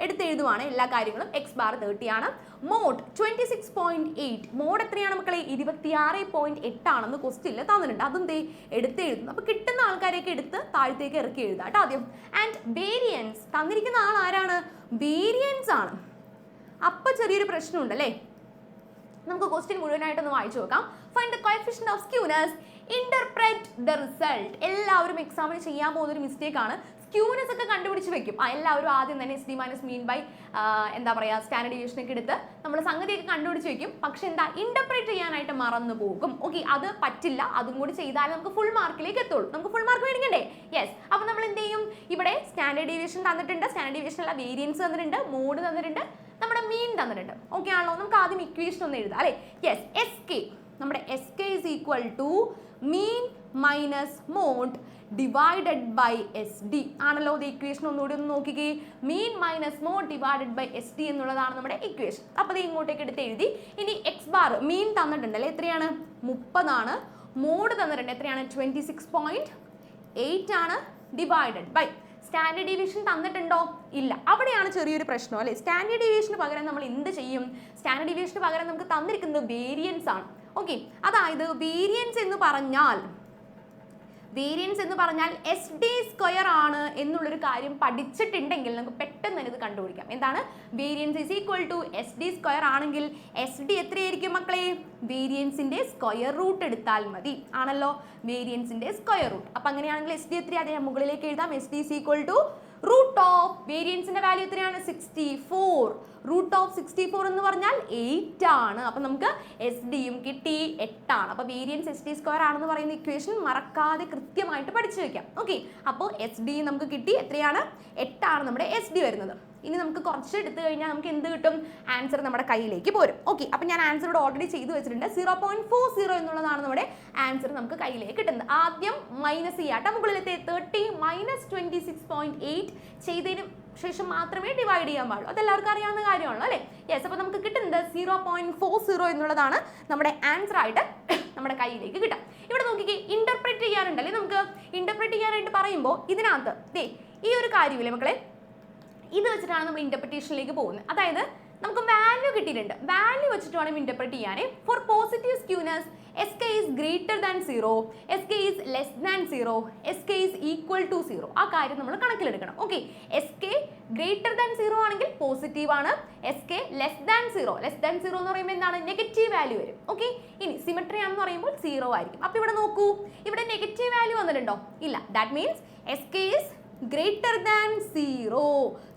എടുത്തെഴുതുവാണ് എല്ലാ കാര്യങ്ങളും. എക്സ് ബാർ 30 ആണ്. മോഡ് 26.8. മോഡ് എത്രയാണ് മക്കളെ? 26.8 ആണെന്ന് ക്വസ്റ്റ്യനിൽ തന്നിട്ടുണ്ട്. അതും ദേ എടുത്തെഴുതുന്നു. അപ്പോൾ കിട്ടുന്ന ആൾക്കാരെയൊക്കെ എടുത്ത് താഴത്തേക്ക് ഇറക്കി എഴുതാം കേട്ടോ ആദ്യം. ആൻഡ് വേരിയൻസ് തന്നിരിക്കുന്ന ആൾ ആരാണ്? വേരിയൻസ് ആണ്. അപ്പോൾ ചെറിയൊരു പ്രശ്നമുണ്ട് അല്ലേ. നമുക്ക് ക്വസ്റ്റ്യൻ മുഴുവനായിട്ടൊന്ന് വായിച്ചു നോക്കാം. Find the coefficient of skewness, interpret the result. എല്ലാവരും എക്സാമിന് ചെയ്യാൻ പോകുന്ന ഒരു മിസ്റ്റേക്ക് ആണ്. സ്ക്യൂനെസ് ഒക്കെ കണ്ടുപിടിച്ച് വെക്കും. എല്ലാവരും ആദ്യം തന്നെ S D minus mean by എന്താ പറയുക സ്റ്റാൻഡേർഡ് ഡീവിയേഷൻ ഒക്കെ എടുത്ത് നമ്മൾ സംഗതിയൊക്കെ കണ്ടുപിടിച്ച് വെക്കും. പക്ഷെ എന്താ, ഇന്റർപ്രേറ്റ് ചെയ്യാനായിട്ട് മറന്നു പോകും. ഓക്കെ, അത് പറ്റില്ല. അതും കൂടി ചെയ്താൽ നമുക്ക് ഫുൾ മാർക്കിലേക്ക് എത്തുള്ളൂ. നമുക്ക് ഫുൾ മാർക്ക് മേടിക്കണ്ടേ? യെസ്. അപ്പോൾ നമ്മൾ എന്ത് ചെയ്യും, ഇവിടെ സ്റ്റാൻഡേർഡ് ഡീവിയേഷൻ തന്നിട്ടുണ്ട്, സ്റ്റാൻഡേർഡ് ഡീവിയേഷൻ അല്ല വേരിയൻസ് തന്നിട്ടുണ്ട്, മോഡ് തന്നിട്ടുണ്ട്, നമ്മുടെ മീൻ തന്നിട്ടുണ്ട്. ഓക്കെ ആണല്ലോ. നമുക്ക് ആദ്യം ഇക്വേഷൻ ഒന്ന് എഴുതാം അല്ലേ. യെസ്, എസ് കെ, നമ്മുടെ S K is equal to mean minus mode divided by S D ആണല്ലോ. ഇത് ഇക്വേഷൻ ഒന്നുകൂടി ഒന്ന് നോക്കിക്കേ. Mean minus mode divided by S D എന്നുള്ളതാണ് നമ്മുടെ ഇക്വേഷൻ. അപ്പോൾ ഇത് ഇങ്ങോട്ടേക്ക് എടുത്ത് എഴുതി. ഇനി എക്സ് ബാർ മീൻ തന്നിട്ടുണ്ടല്ലേ, എത്രയാണ്? 30 ആണ്. മോഡ് തന്നിട്ടുണ്ട്, എത്രയാണ്? 26.8 ആണ്. ഡിവൈഡഡ് ബൈ സ്റ്റാൻഡേർഡ് ഡീവിയേഷൻ തന്നിട്ടുണ്ടോ? ഇല്ല. അവിടെയാണ് ചെറിയൊരു പ്രശ്നം അല്ലേ. സ്റ്റാൻഡേർഡ് ഡീവിയേഷന് പകരം നമ്മൾ എന്ത് ചെയ്യും? സ്റ്റാൻഡേർഡ് ഡീവിയേഷന് പകരം നമുക്ക് തന്നിരിക്കുന്നത് വേരിയൻസ് ആണ്. ഓക്കെ, അതായത് വേരിയൻസ് എന്ന് പറഞ്ഞാൽ എസ് ഡി സ്ക്വയർ ആണ് എന്നുള്ളൊരു കാര്യം പഠിച്ചിട്ടുണ്ടെങ്കിൽ നമുക്ക് പെട്ടെന്ന് തന്നെ ഇത് കണ്ടുപിടിക്കാം. എന്താണ്? Variance is equal to S D square ആണെങ്കിൽ എസ് ഡി എത്രയായിരിക്കും മക്കളെ? വേരിയൻസിന്റെ സ്ക്വയർ റൂട്ട് എടുത്താൽ മതി ആണല്ലോ. വേരിയൻസിന്റെ സ്ക്വയർ റൂട്ട്. അപ്പം അങ്ങനെയാണെങ്കിൽ എസ് ഡി എത്രയാണ്? അതേ മുകളിലേക്ക് എഴുതാം. S D is equal to root of വേരിയൻസിന്റെ വാല്യൂ എത്രയാണ്? 64. റൂട്ട് ഓഫ് 64 എന്ന് പറഞ്ഞാൽ 8 ആണ്. അപ്പം നമുക്ക് എസ് ഡിയും കിട്ടി 8 ആണ്. അപ്പോൾ വേരിയൻസ് എസ് ഡി സ്ക്വയർ ആണെന്ന് പറയുന്ന ഇക്വേഷൻ മറക്കാതെ കൃത്യമായിട്ട് പഠിച്ചു വെക്കാം. ഓക്കെ, അപ്പോൾ എസ് ഡി നമുക്ക് കിട്ടി, എത്രയാണ്? 8 ആണ് നമ്മുടെ എസ് ഡി വരുന്നത്. ഇനി നമുക്ക് കുറച്ച് എടുത്തു കഴിഞ്ഞാൽ നമുക്ക് എന്ത് കിട്ടും? ആൻസർ നമ്മുടെ കയ്യിലേക്ക് പോരും. ഓക്കെ, അപ്പം ഞാൻ ആൻസർ ഇവിടെ ഓൾറെഡി ചെയ്തു വെച്ചിട്ടുണ്ട്. 0.40 എന്നുള്ളതാണ് നമ്മുടെ ആൻസർ നമുക്ക് കയ്യിലേക്ക് കിട്ടുന്നത്. ആദ്യം മൈനസ് ചെയ്യാട്ടോ, മുകളിലത്തെ 30 മൈനസ് 26.8 ചെയ്തതിന് ശേഷം മാത്രമേ ഡിവൈഡ് ചെയ്യാൻ പാടുള്ളൂ. അതെല്ലാവർക്കും അറിയാവുന്ന കാര്യമാണല്ലോ അല്ലേ. യെസ്, അപ്പോൾ നമുക്ക് കിട്ടുന്നത് 0.40 എന്നുള്ളതാണ് നമ്മുടെ ആൻസർ ആയിട്ട് നമ്മുടെ കയ്യിലേക്ക് കിട്ടാം. ഇവിടെ നോക്കിക്കേ, ഇന്റർപ്രറ്റ് ചെയ്യാറുണ്ടല്ലേ. നമുക്ക് ഇന്റർപ്രറ്റ് ചെയ്യാനായിട്ട് പറയുമ്പോൾ ഇതിനകത്ത് ദേ ഈ ഒരു കാര്യമില്ലേ മക്കളെ, ഇത് വെച്ചിട്ടാണ് നമ്മൾ ഇന്റർപ്രിറ്റേഷനിലേക്ക് പോകുന്നത്. അതായത് നമുക്ക് വാല്യൂ കിട്ടിയിട്ടുണ്ട്, വാല്യൂ വെച്ചിട്ട് വേണം ഇന്റർപ്രറ്റ് ചെയ്യാൻ. For positive skewness S K is greater than 0, S K is less than 0, S K is equal to 0. ആ കാര്യം നമ്മൾ കണക്കിലെടുക്കണം. Okay, S K greater than 0 ആണെങ്കിൽ പോസിറ്റീവ് ആണ്, എസ് കെ ലെസ് ദാൻ 0 എന്ന് പറയുമ്പോൾ എന്താണ്? നെഗറ്റീവ് വാല്യൂ വരും. ഓക്കെ, ഇനി സിമെട്രി ആണെന്ന് പറയുമ്പോൾ 0 ആയിരിക്കും. അപ്പോൾ ഇവിടെ നോക്കൂ, ഇവിടെ നെഗറ്റീവ് വാല്യൂ വന്നിട്ടുണ്ടോ? ഇല്ല. That means S K is greater than 0,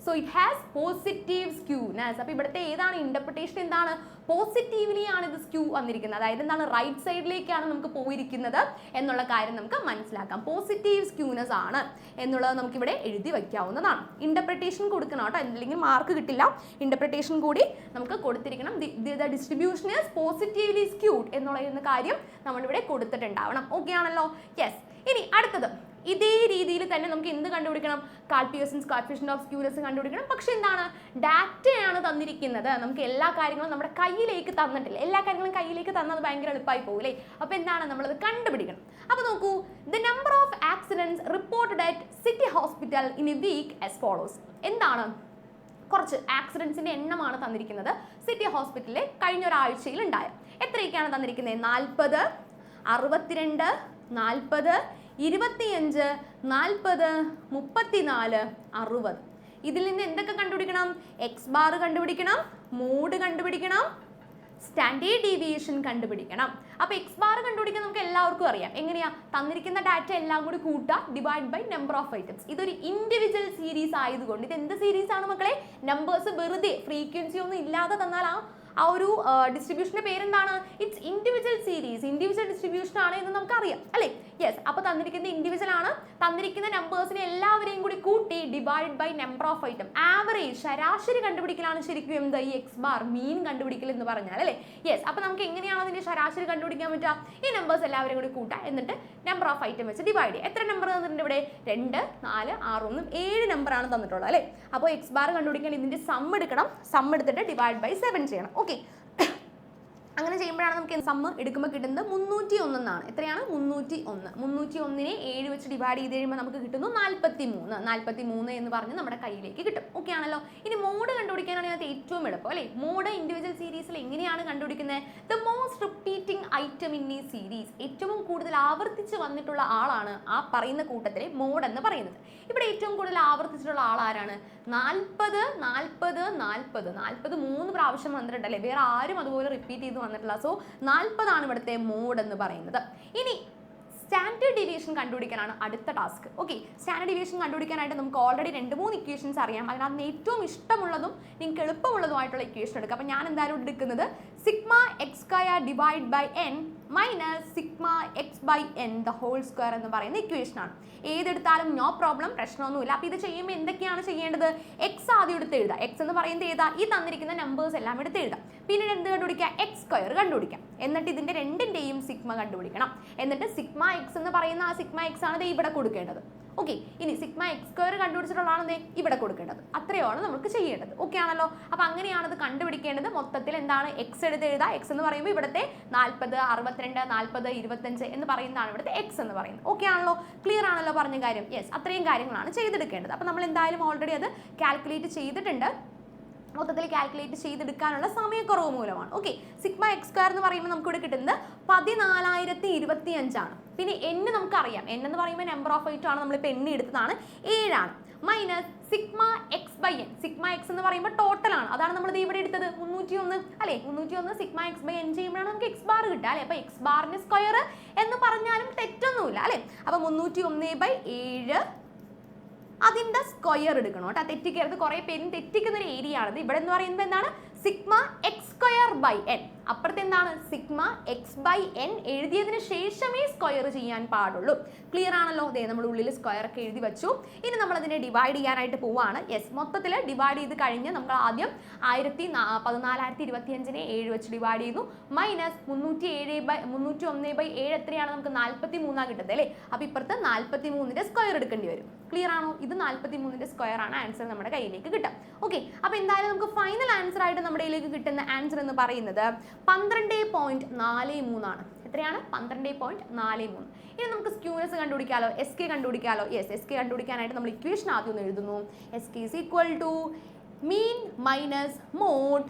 so it has positive skewness. അപ്പോൾ ഇവിടുത്തെ ഏതാണ് ഇന്റർപ്രിട്ടേഷൻ? എന്താണ്? പോസിറ്റീവ്ലി ആണ് ഇത് സ്ക്യൂ വന്നിരിക്കുന്നത്. അതായത് എന്താണ്? റൈറ്റ് സൈഡിലേക്കാണ് നമുക്ക് പോയിരിക്കുന്നത് എന്നുള്ള കാര്യം നമുക്ക് മനസ്സിലാക്കാം. പോസിറ്റീവ് സ്ക്യൂനെസ് ആണ് എന്നുള്ളത് നമുക്ക് ഇവിടെ എഴുതി വയ്ക്കാവുന്നതാണ്. ഇന്റർപ്രിട്ടേഷൻ കൊടുക്കണം കേട്ടോ, അല്ലെങ്കിൽ മാർക്ക് കിട്ടില്ല. ഇന്റർപ്രിട്ടേഷൻ കൂടി നമുക്ക് കൊടുത്തിരിക്കണം. The distribution is positively skewed എന്നുള്ള കാര്യം നമ്മളിവിടെ കൊടുത്തിട്ടുണ്ടാവണം. ഓക്കെ ആണല്ലോ. യെസ്. ഇനി അടുത്തത് ഇതേ രീതിയിൽ തന്നെ നമുക്ക് എന്ത് കണ്ടുപിടിക്കണം? കാൽപിയേഴ്സൺസ് കോഎഫിഷ്യന്റ് ഓഫ് സ്ക്യൂനെസ് കണ്ടുപിടിക്കണം. പക്ഷെ എന്താണ്? ഡാറ്റയാണ് തന്നിരിക്കുന്നത്. നമുക്ക് എല്ലാ കാര്യങ്ങളും നമ്മുടെ കയ്യിലേക്ക് തന്നിട്ടില്ല. എല്ലാ കാര്യങ്ങളും കയ്യിലേക്ക് തന്നത് ഭയങ്കര എളുപ്പമായി പോകില്ലേ. അപ്പോൾ എന്താണ്? നമ്മളത് കണ്ടുപിടിക്കണം. അപ്പോൾ നോക്കൂ, the number of accidents reported at city hospital in a week as follows. എന്താണ്? കുറച്ച് ആക്സിഡൻസിന്റെ എണ്ണമാണ് തന്നിരിക്കുന്നത് സിറ്റി ഹോസ്പിറ്റലിൽ കഴിഞ്ഞ ഒരാഴ്ചയിൽ ഉണ്ടായ. എത്രയൊക്കെയാണ് തന്നിരിക്കുന്നത്? 40, 62, 40, 25, 40, 34, 60. ഇതിൽ നിന്ന് എന്തൊക്കെ കണ്ടുപിടിക്കണം? എക്സ് ബാർ കണ്ടുപിടിക്കണം, മോഡ് കണ്ടുപിടിക്കണം, സ്റ്റാൻഡേർഡ് ഡീവിയേഷൻ കണ്ടുപിടിക്കണം. അപ്പോൾ എക്സ് ബാർ കണ്ടുപിടിക്കാൻ നമുക്ക് എല്ലാവർക്കും അറിയാം. എങ്ങനെയാ? തന്നിരിക്കുന്ന ഡാറ്റ എല്ലാം കൂടി കൂട്ടുക, divide by number of items. ഇതൊരു ഇൻഡിവിജ്വൽ സീരീസ് ആയതുകൊണ്ട് ഇത് എന്ത് സീരീസ് ആണ് മക്കളെ? നമ്പേഴ്സ് വെറുതെ ഫ്രീക്വൻസി ഒന്നും ഇല്ലാതെ തന്നാൽ ആ ഒരു ഡിസ്ട്രിബ്യൂഷന്റെ പേരെന്താണ്? It's individual series. Individual distribution ആണ് എന്ന് നമുക്കറിയാം അല്ലേ? യെസ്. അപ്പോൾ തന്നിരിക്കുന്ന ഇൻഡിവിജ്വൽ ആണ്. തന്നിരിക്കുന്ന നമ്പേഴ്സിനെ എല്ലാവരെയും കൂടി കൂട്ടി divide by number of item, average ശരാശരി കണ്ടുപിടിക്കലാണ് ശരിക്കും എന്ത്? ഈ എക്സ് ബാർ മീൻ കണ്ടുപിടിക്കൽ എന്ന് പറഞ്ഞാൽ അല്ലേ? യെസ്. അപ്പോൾ നമുക്ക് എങ്ങനെയാണ് അതിന്റെ ശരാശരി കണ്ടുപിടിക്കാൻ പറ്റുക? ഈ നമ്പേഴ്സ് എല്ലാവരും കൂടി കൂട്ടുക, എന്നിട്ട് നമ്പർ ഓഫ് ഐറ്റം വെച്ച് ഡിവൈഡ് ചെയ്യുക. എത്ര നമ്പർ തന്നിട്ടുണ്ട് ഇവിടെ? 2, 4, 6, 1, 7 നമ്പറാണ് തന്നിട്ടുള്ളത് അല്ലേ? അപ്പോൾ എക്സ് ബാർ കണ്ടുപിടിക്കാൻ ഇതിന്റെ സം എടുക്കണം. സം എടുത്തിട്ട് ഡിവൈഡ് ബൈ 7 ചെയ്യണം. ഓക്കെ, അങ്ങനെ ചെയ്യുമ്പോഴാണ് നമുക്ക് സമ്മ് എടുക്കുമ്പോൾ കിട്ടുന്നത് 301 എന്നാണ്. എത്രയാണ്? 301. 301നെ 7 വെച്ച് ഡിവൈഡ് ചെയ്ത് കഴിയുമ്പോൾ നമുക്ക് കിട്ടുന്നു 43. 43 എന്ന് പറഞ്ഞ് നമ്മുടെ കയ്യിലേക്ക് കിട്ടും. ഓക്കെ ആണല്ലോ? ഇനി മോഡ് കണ്ടുപിടിക്കാനാണ് ഇതിനകത്ത് ഏറ്റവും എളുപ്പം അല്ലേ? മോഡ് ഇൻഡിവിജ്വൽ സീരീസിൽ എങ്ങനെയാണ് കണ്ടുപിടിക്കുന്നത്? The most repeating item in ഈ സീരീസ്, ഏറ്റവും കൂടുതൽ ആവർത്തിച്ച് വന്നിട്ടുള്ള ആളാണ് ആ പറയുന്ന കൂട്ടത്തിലെ മോഡ് എന്ന് പറയുന്നത്. ഇവിടെ ഏറ്റവും കൂടുതൽ ആവർത്തിച്ചിട്ടുള്ള ആൾ ആരാണ്? 40, 40, 40. 40 3 പ്രാവശ്യം വന്നിട്ടുണ്ട് അല്ലേ? വേറെ ആരും അതുപോലെ റിപ്പീറ്റ് ചെയ്ത് വന്നിട്ടില്ല. സോ 40 ആണ് ഇവിടുത്തെ മോഡ് എന്ന് പറയുന്നത്. ഇനി സ്റ്റാൻഡേർഡ് ഡീവിയേഷൻ കണ്ടുപിടിക്കാനാണ് അടുത്ത ടാസ്ക്. ഓക്കെ, സ്റ്റാൻഡേർഡ് ഡീവിയേഷൻ കണ്ടുപിടിക്കാനായിട്ട് നമുക്ക് ഓൾറെഡി 2-3 ഇക്വേഷൻസ് അറിയാം. അതിനകത്ത് ഏറ്റവും ഇഷ്ടമുള്ളതും നിങ്ങൾക്ക് എളുപ്പമുള്ളതുമായിട്ടുള്ള ഇക്വേഷൻ എടുക്കുക. അപ്പോൾ ഞാൻ എന്തായാലും എടുക്കുന്നത് sigma X square divide by N minus sigma X by N the whole square എന്ന് പറയുന്ന ഇക്വേഷനാണ്. ഏതെടുത്താലും നോ പ്രോബ്ലം, പ്രശ്നമൊന്നുമില്ല. അപ്പോൾ ഇത് ചെയ്യുമ്പോൾ എന്തൊക്കെയാണ് ചെയ്യേണ്ടത്? എക്സ് ആദ്യം എടുത്ത് എഴുതാം. എക്സ് എന്ന് പറയുന്നത് ഏതാ? ഈ തന്നിരിക്കുന്ന നമ്പേഴ്സ് എല്ലാം എടുത്ത് എഴുതാം. പിന്നീട് എന്ത് കണ്ടുപിടിക്കുക? എക്സ് സ്ക്വയർ കണ്ടുപിടിക്കാം. എന്നിട്ട് ഇതിന്റെ രണ്ടിന്റെയും സിഗ്മ കണ്ടുപിടിക്കണം. എന്നിട്ട് സിഗ്മ എക്സ് എന്ന് പറയുന്ന ആ സിഗ്മ എക്സ് ആണ് ഇവിടെ കൊടുക്കേണ്ടത്. ഓക്കെ, ഇനി സിഗ്മ എക്സ് സ്ക്വയർ കണ്ടുപിടിച്ചിട്ടുള്ളതാണ് ഇവിടെ കൊടുക്കേണ്ടത്. അത്രയാണ് നമുക്ക് ചെയ്യേണ്ടത്. ഓക്കെ ആണല്ലോ? അപ്പോൾ അങ്ങനെയാണ് ഇത് കണ്ടുപിടിക്കേണ്ടത്. മൊത്തത്തിൽ എന്താണ്? എക്സ് എടുത്ത് എഴുതാം. എക്സ് എന്ന് പറയുമ്പോൾ ഇവിടുത്തെ 40, 62, 40, 25 എന്ന് പറയുന്നതാണ് ഇവിടുത്തെ എക്സ് എന്ന് പറയുന്നത്. ഓക്കെ ആണല്ലോ? ക്ലിയർ ആണല്ലോ പറഞ്ഞ കാര്യം? യെസ്, അത്രയും കാര്യങ്ങളാണ് ചെയ്തെടുക്കേണ്ടത്. അപ്പോൾ നമ്മൾ എന്തായാലും ഓൾറെഡി അത് കാൽക്കുലേറ്റ് ചെയ്തിട്ടുണ്ട്. മൊത്തത്തിൽ കാൽക്കുലേറ്റ് ചെയ്തെടുക്കാനുള്ള സമയക്കുറവ് മൂലമാണ്. ഓക്കെ, സിഗ്മ എക്സ് സ്ക്വയർ എന്ന് പറയുമ്പോൾ നമുക്ക് ഇവിടെ കിട്ടുന്നത് 14,025 ആണ്. പിന്നെ n നമുക്കറിയാം. n എന്ന് പറയുമ്പോൾ നമ്പർ ഓഫ് ഐറ്റം ആണ്. നമ്മളിപ്പോൾ n എടുത്തതാണ്, 7 ആണ്. Minus sigma X by N. Sigma X എന്ന് പറയുമ്പോൾ ടോട്ടൽ ആണ്. അതാണ് നമ്മൾ ഇവിടെ എടുത്തത് 301 അല്ലേ? 301 സിഗ്മ എക്സ് ബൈ എൻ ചെയ്യുമ്പോഴാണ് നമുക്ക് എക്സ് ബാർ കിട്ടുക അല്ലേ? അപ്പോൾ എക്സ് ബാറിന്റെ സ്ക്വയർ എന്ന് പറഞ്ഞാലും തെറ്റൊന്നുമില്ല അല്ലേ? അപ്പോൾ 301/7 അതിന്റെ സ്ക്വയർ എടുക്കണം കേട്ടോ. തെറ്റിക്കരുത്. കുറേ പേരും തെറ്റിക്കുന്ന ഒരു ഏരിയ ആണത്. ഇവിടെ എന്ന് പറയുന്നത് എന്താണ്? Sigma X square by N. അപ്പുറത്ത് എന്താണ്? സിഗ്മ എക്സ് ബൈ എൻ എഴുതിയതിന് ശേഷമേ സ്ക്വയർ ചെയ്യാൻ പാടുള്ളൂ. ക്ലിയർ ആണല്ലോ? ദേ നമ്മൾ ഉള്ളിൽ സ്ക്വയർ ഒക്കെ എഴുതി വെച്ചു. ഇനി നമ്മൾ അതിനെ ഡിവൈഡ് ചെയ്യാനായിട്ട് പോവാണ്. യെസ്, മൊത്തത്തിൽ ഡിവൈഡ് ചെയ്ത് കഴിഞ്ഞ് നമ്മൾ ആദ്യം 14,025നെ 7 വെച്ച് ഡിവൈഡ് ചെയ്യുന്നു. മൈനസ് 301/7 എത്രയാണ്? നമുക്ക് 43 കിട്ടുന്നത് അല്ലേ? അപ്പോൾ ഇപ്പുറത്ത് 43ന്റെ സ്ക്വയർ എടുക്കേണ്ടി വരും. ക്ലിയർ ആണോ? ഇത് 43ന്റെ സ്ക്വയർ ആണ് ആൻസർ നമ്മുടെ കയ്യിലേക്ക് കിട്ടുക. ഓക്കെ, അപ്പോൾ എന്തായാലും നമുക്ക് ഫൈനൽ ആൻസർ ആയിട്ട് നമ്മുടെ കയ്യിലേക്ക് കിട്ടുന്ന ആൻസർ എന്ന് പറയുന്നത് 12.43 ആണ്. എത്രയാണ്? 12.43. ഇനി നമുക്ക് സ്ക്യൂനെസ് കണ്ടുപിടിക്കാലോ, എസ് കെ കണ്ടുപിടിക്കാലോ. യെസ്, എസ് കെ കണ്ടുപിടിക്കാനായിട്ട് നമ്മൾ ഇക്വേഷൻ ആദ്യം ഒന്ന് എഴുതുന്നു. S K is equal to mean minus mode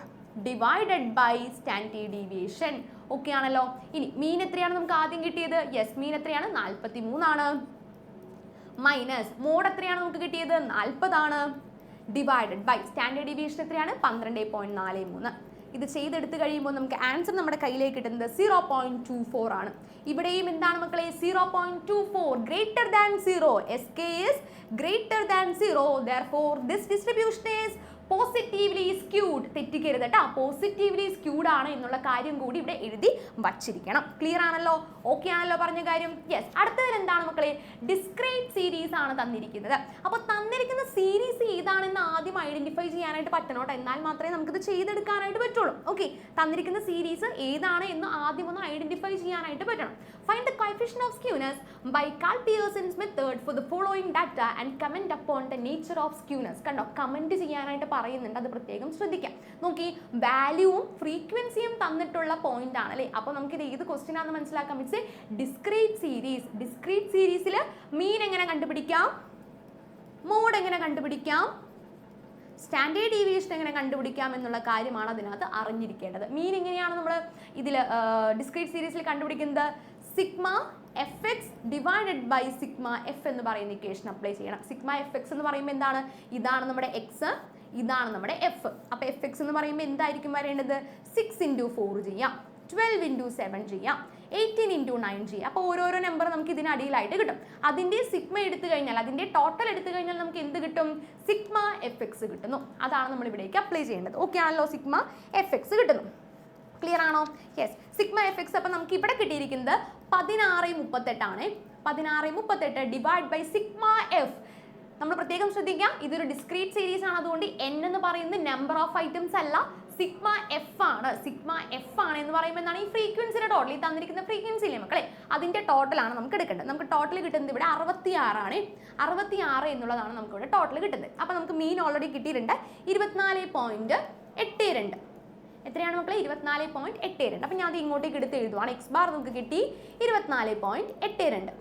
divided by standard deviation. Okay ആണല്ലോ? ഇനി മീൻ എത്രയാണ് നമുക്ക് ആദ്യം കിട്ടിയത്? യെസ്, മീൻ എത്രയാണ്? 43 ആണ്. മൈനസ് മോഡ് എത്രയാണ് നമുക്ക് കിട്ടിയത്? 40 ആണ്. ഡിവൈഡഡ് ബൈ സ്റ്റാൻഡേർഡ് ഡീവിയേഷൻ എത്രയാണ്? 12.43. ഇത് ചെയ്തെടുത്ത് കഴിയുമ്പോൾ നമുക്ക് ആൻസർ നമ്മുടെ കയ്യിലേക്ക് കിട്ടുന്നത് 0.24 ആണ്. ഇവിടെയും എന്താണ് മക്കളെ? 0.24 greater than 0. S K is greater than 0. Therefore this distribution is positively skewed. തെറ്റിക്കരുത് കേട്ടോ. പോസിറ്റീവ്ലി സ്ക്യൂഡ് ആണ് എന്നുള്ള കാര്യം കൂടി ഇവിടെ എഴുതി വച്ചിരിക്കണം. ക്ലിയർ ആണല്ലോ? ഓക്കെ ആണല്ലോ പറഞ്ഞ കാര്യം? യെസ്. അടുത്തതിൽ എന്താണ് മക്കളെ? ഡിസ്ക്രീറ്റ് സീരീസ് ആണ് തന്നിരിക്കുന്നത്. അപ്പോൾ തന്നിരിക്കുന്ന സീരീസ് ഏതാണെന്ന് ആദ്യം ഐഡന്റിഫൈ ചെയ്യാനായിട്ട് പറ്റണം കേട്ടോ. എന്നാൽ മാത്രമേ നമുക്കിത് ചെയ്തെടുക്കാനായിട്ട് പറ്റുള്ളൂ. ഓക്കെ, തന്നിരിക്കുന്ന സീരീസ് ഏതാണ് എന്ന് ആദ്യം ഒന്ന് ഐഡന്റിഫൈ ചെയ്യാനായിട്ട് പറ്റണം. Find the coefficient of skewness by call Pearson's method for the following data and comment upon the nature of skewness. കണ്ടോ, കമന്റ് ചെയ്യാനായിട്ട് പറയുന്നുണ്ട്. അത് പ്രത്യേകം ശ്രദ്ധിക്കാം. നോക്കി, വാല്യൂവും ഫ്രീക്വൻസിയും തന്നിട്ടുള്ള പോയിന്റ് ആണ് അല്ലേ? അപ്പോൾ നമുക്കിത് ഏത് ക്വസ്റ്റ്യൻ ആണെന്ന് മനസ്സിലാക്കാം. It's A discrete series. Discrete സീരീസിൽ മീൻ എങ്ങനെ കണ്ടുപിടിക്കാം? മോഡ് എങ്ങനെ കണ്ടുപിടിക്കാം? സ്റ്റാൻഡേർഡ് ഡീവിയേഷൻ എങ്ങനെ കണ്ടുപിടിക്കാം എന്നുള്ള കാര്യമാണ് അതിനകത്ത് അറിഞ്ഞിരിക്കേണ്ടത്. മീൻ എങ്ങനെയാണ് നമ്മൾ ഇതിൽ ഡിസ്ക്രീറ്റ് സീരീസിൽ കണ്ടുപിടിക്കുന്നത്? Sigma F X divided by sigma F എന്ന് പറയുന്ന ഇക്വേഷൻ അപ്ലൈ ചെയ്യണം. സിഗ്മ എഫ് എക്സ് എന്ന് പറയുമ്പോൾ എന്താണ്? ഇതാണ് നമ്മുടെ എക്സ്, ഇതാണ് നമ്മുടെ എഫ്. അപ്പോൾ എഫ് എക്സ് എന്ന് പറയുമ്പോൾ എന്തായിരിക്കും വരേണ്ടത്? 6 × 4 ചെയ്യാം, 12 × 7 ചെയ്യാം, 18 × 9 ചെയ്യാം. അപ്പോൾ ഓരോരോ നമ്പർ നമുക്ക് ഇതിനടിയിലായിട്ട് കിട്ടും. അതിൻ്റെ സിഗ്മ എടുത്തു കഴിഞ്ഞാൽ, അതിൻ്റെ ടോട്ടൽ എടുത്തു കഴിഞ്ഞാൽ നമുക്ക് എന്ത് കിട്ടും? സിഗ്മ എഫ് എക്സ് കിട്ടുന്നു. അതാണ് നമ്മൾ ഇവിടേക്ക് അപ്ലൈ ചെയ്യേണ്ടത്. ഓക്കെ ആണല്ലോ? സിഗ്മ എഫ് എക്സ് കിട്ടുന്നു. ക്ലിയർ ആണോ? യെസ്. സിഗ്മ എഫ് എക്സ് അപ്പം നമുക്ക് ഇവിടെ കിട്ടിയിരിക്കുന്നത് 1638 ആണ്. 1638 ഡിവൈഡ് ബൈ സിഗ്മ എഫ്. നമ്മൾ പ്രത്യേകം ശ്രദ്ധിക്കുക, ഇതൊരു ഡിസ്ക്രീറ്റ് സീരീസ് ആണ്. അതുകൊണ്ട് n എന്ന് പറയുന്നത് നമ്പർ ഓഫ് ഐറ്റംസ് അല്ല, സിഗ്മ എഫ് ആണ്. സിഗ്മ എഫ് ആണ് എന്ന് പറയുമ്പോൾ എന്താണ്? ഈ ഫ്രീക്വൻസിയുടെ ടോട്ടൽ, ഈ തന്നിരിക്കുന്ന ഫ്രീക്വൻസിയിലെ മക്കളെ, അതിന്റെ ടോട്ടലാണ് നമുക്ക് എടുക്കേണ്ടത്. നമുക്ക് ടോട്ടൽ കിട്ടുന്നത് ഇവിടെ 66 ആണ്. 66 എന്നുള്ളതാണ് നമുക്ക് ഇവിടെ ടോട്ടൽ കിട്ടുന്നത്. അപ്പോൾ നമുക്ക് മീൻ ഓൾറെഡി കിട്ടിയിട്ടുണ്ട് 24.82. എത്രയാണ് മക്കളെ? 24.82. അപ്പം ഞാൻ അത് ഇങ്ങോട്ടേക്ക് എടുത്ത് എഴുതുവാണ്. എക്സ് ബാർ നമുക്ക് കിട്ടി 24.82.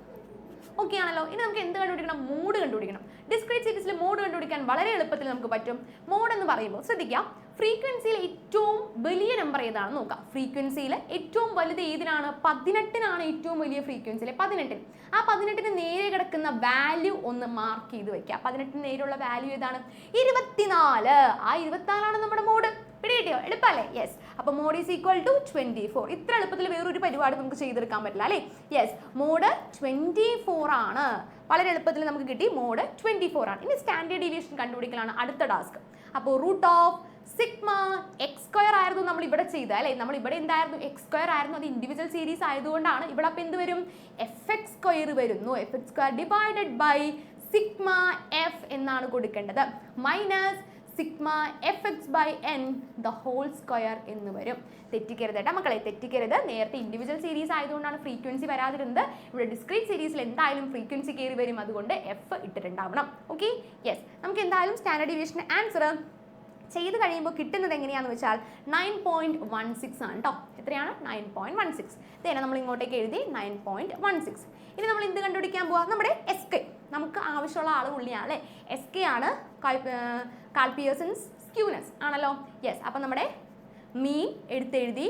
ഓക്കെ ആണല്ലോ? ഇനി നമുക്ക് എന്ത് കണ്ടുപിടിക്കണം? മോഡ് കണ്ടുപിടിക്കണം. ഡിസ്ക്രീറ്റ് സീരീസിൽ മോഡ് കണ്ടുപിടിക്കാൻ വളരെ എളുപ്പത്തിൽ നമുക്ക് പറ്റും. മോഡ് എന്ന് പറയുമ്പോൾ ശ്രദ്ധിക്കാം, ഫ്രീക്വൻസിയിൽ ഏറ്റവും വലിയ നമ്പർ ഏതാണെന്ന് നോക്കാം. ഫ്രീക്വൻസിയിൽ ഏറ്റവും വലുത് ഏതിനാണ്? 18നാണ് ഏറ്റവും വലിയ ഫ്രീക്വൻസിയിലെ 18. ആ 18ന് നേരെ കിടക്കുന്ന വാല്യൂ ഒന്ന് മാർക്ക് ചെയ്ത് വെക്കുക. 18ന് നേരെയുള്ള വാല്യൂ ഏതാണ്? 24. ആ 24 നമ്മുടെ മോഡ്. പിടികിട്ടിയോ? എളുപ്പമല്ലേ? യെസ്. അപ്പോൾ മോഡ് ഈസ് ഈക്വൽ ടു 24. ഇത്ര എളുപ്പത്തിൽ വേറൊരു പരിപാടി നമുക്ക് ചെയ്തെടുക്കാൻ പറ്റില്ല അല്ലേ? യെസ്. മോഡ് 24 ആണ്. വളരെ എളുപ്പത്തിൽ നമുക്ക് കിട്ടി. മോഡ് 24 ആണ്. ഇനി സ്റ്റാൻഡേർഡ് ഡീവിയേഷൻ കണ്ടുപിടിക്കലാണ് അടുത്ത ടാസ്ക്. അപ്പോൾ root of sigma X square ആയിരുന്നു നമ്മൾ ഇവിടെ ചെയ്തത് അല്ലേ? നമ്മൾ ഇവിടെ എന്തായിരുന്നു? എക്സ് സ്ക്വയർ ആയിരുന്നു. അത് ഇൻഡിവിജ്വൽ സീരീസ് ആയതുകൊണ്ടാണ് ഇവിടെ അപ്പോൾ എന്ത് വരും? എഫ് എക്സ് സ്ക്വയർ വരുന്നു. F X square divided by sigma F എന്നാണ് കൊടുക്കേണ്ടത്. Minus sigma F X by N the whole square എന്ന് വരും. തെറ്റിക്കരുത് കേട്ടോ മക്കളെ, തെറ്റിക്കരുത്. നേരത്തെ ഇൻഡിവിജ്വൽ സീരീസ് ആയതുകൊണ്ടാണ് ഫ്രീക്വൻസി വരാതിരുന്നത്. ഇവിടെ ഡിസ്ക്രീറ്റ് സീരീസിൽ എന്തായാലും ഫ്രീക്വൻസി കയറി വരും. അതുകൊണ്ട് എഫ് ഇട്ടിട്ടുണ്ടാവണം. Okay, yes. നമുക്ക് എന്തായാലും സ്റ്റാൻഡേർഡ് ഡീവിയേഷൻ ആൻസർ ചെയ്ത് കഴിയുമ്പോൾ കിട്ടുന്നത് എങ്ങനെയാണെന്ന് വെച്ചാൽ 9.16 ആണ് കേട്ടോ. എത്രയാണ്? 9.16. ഇതേനെ നമ്മൾ ഇങ്ങോട്ടേക്ക് എഴുതി 9.16. ഇനി നമ്മൾ എന്ത് കണ്ടുപിടിക്കാൻ പോവാ? നമ്മുടെ എസ് കെ. നമുക്ക് ആവശ്യമുള്ള ആൾ പുള്ളിയാണ് അല്ലേ? എസ് കെ ആണ് കാൽപിയേഴ്സൺസ് സ്ക്യൂനെസ് ആണല്ലോ. യെസ്. അപ്പം നമ്മുടെ മീൻ എടുത്തെഴുതി,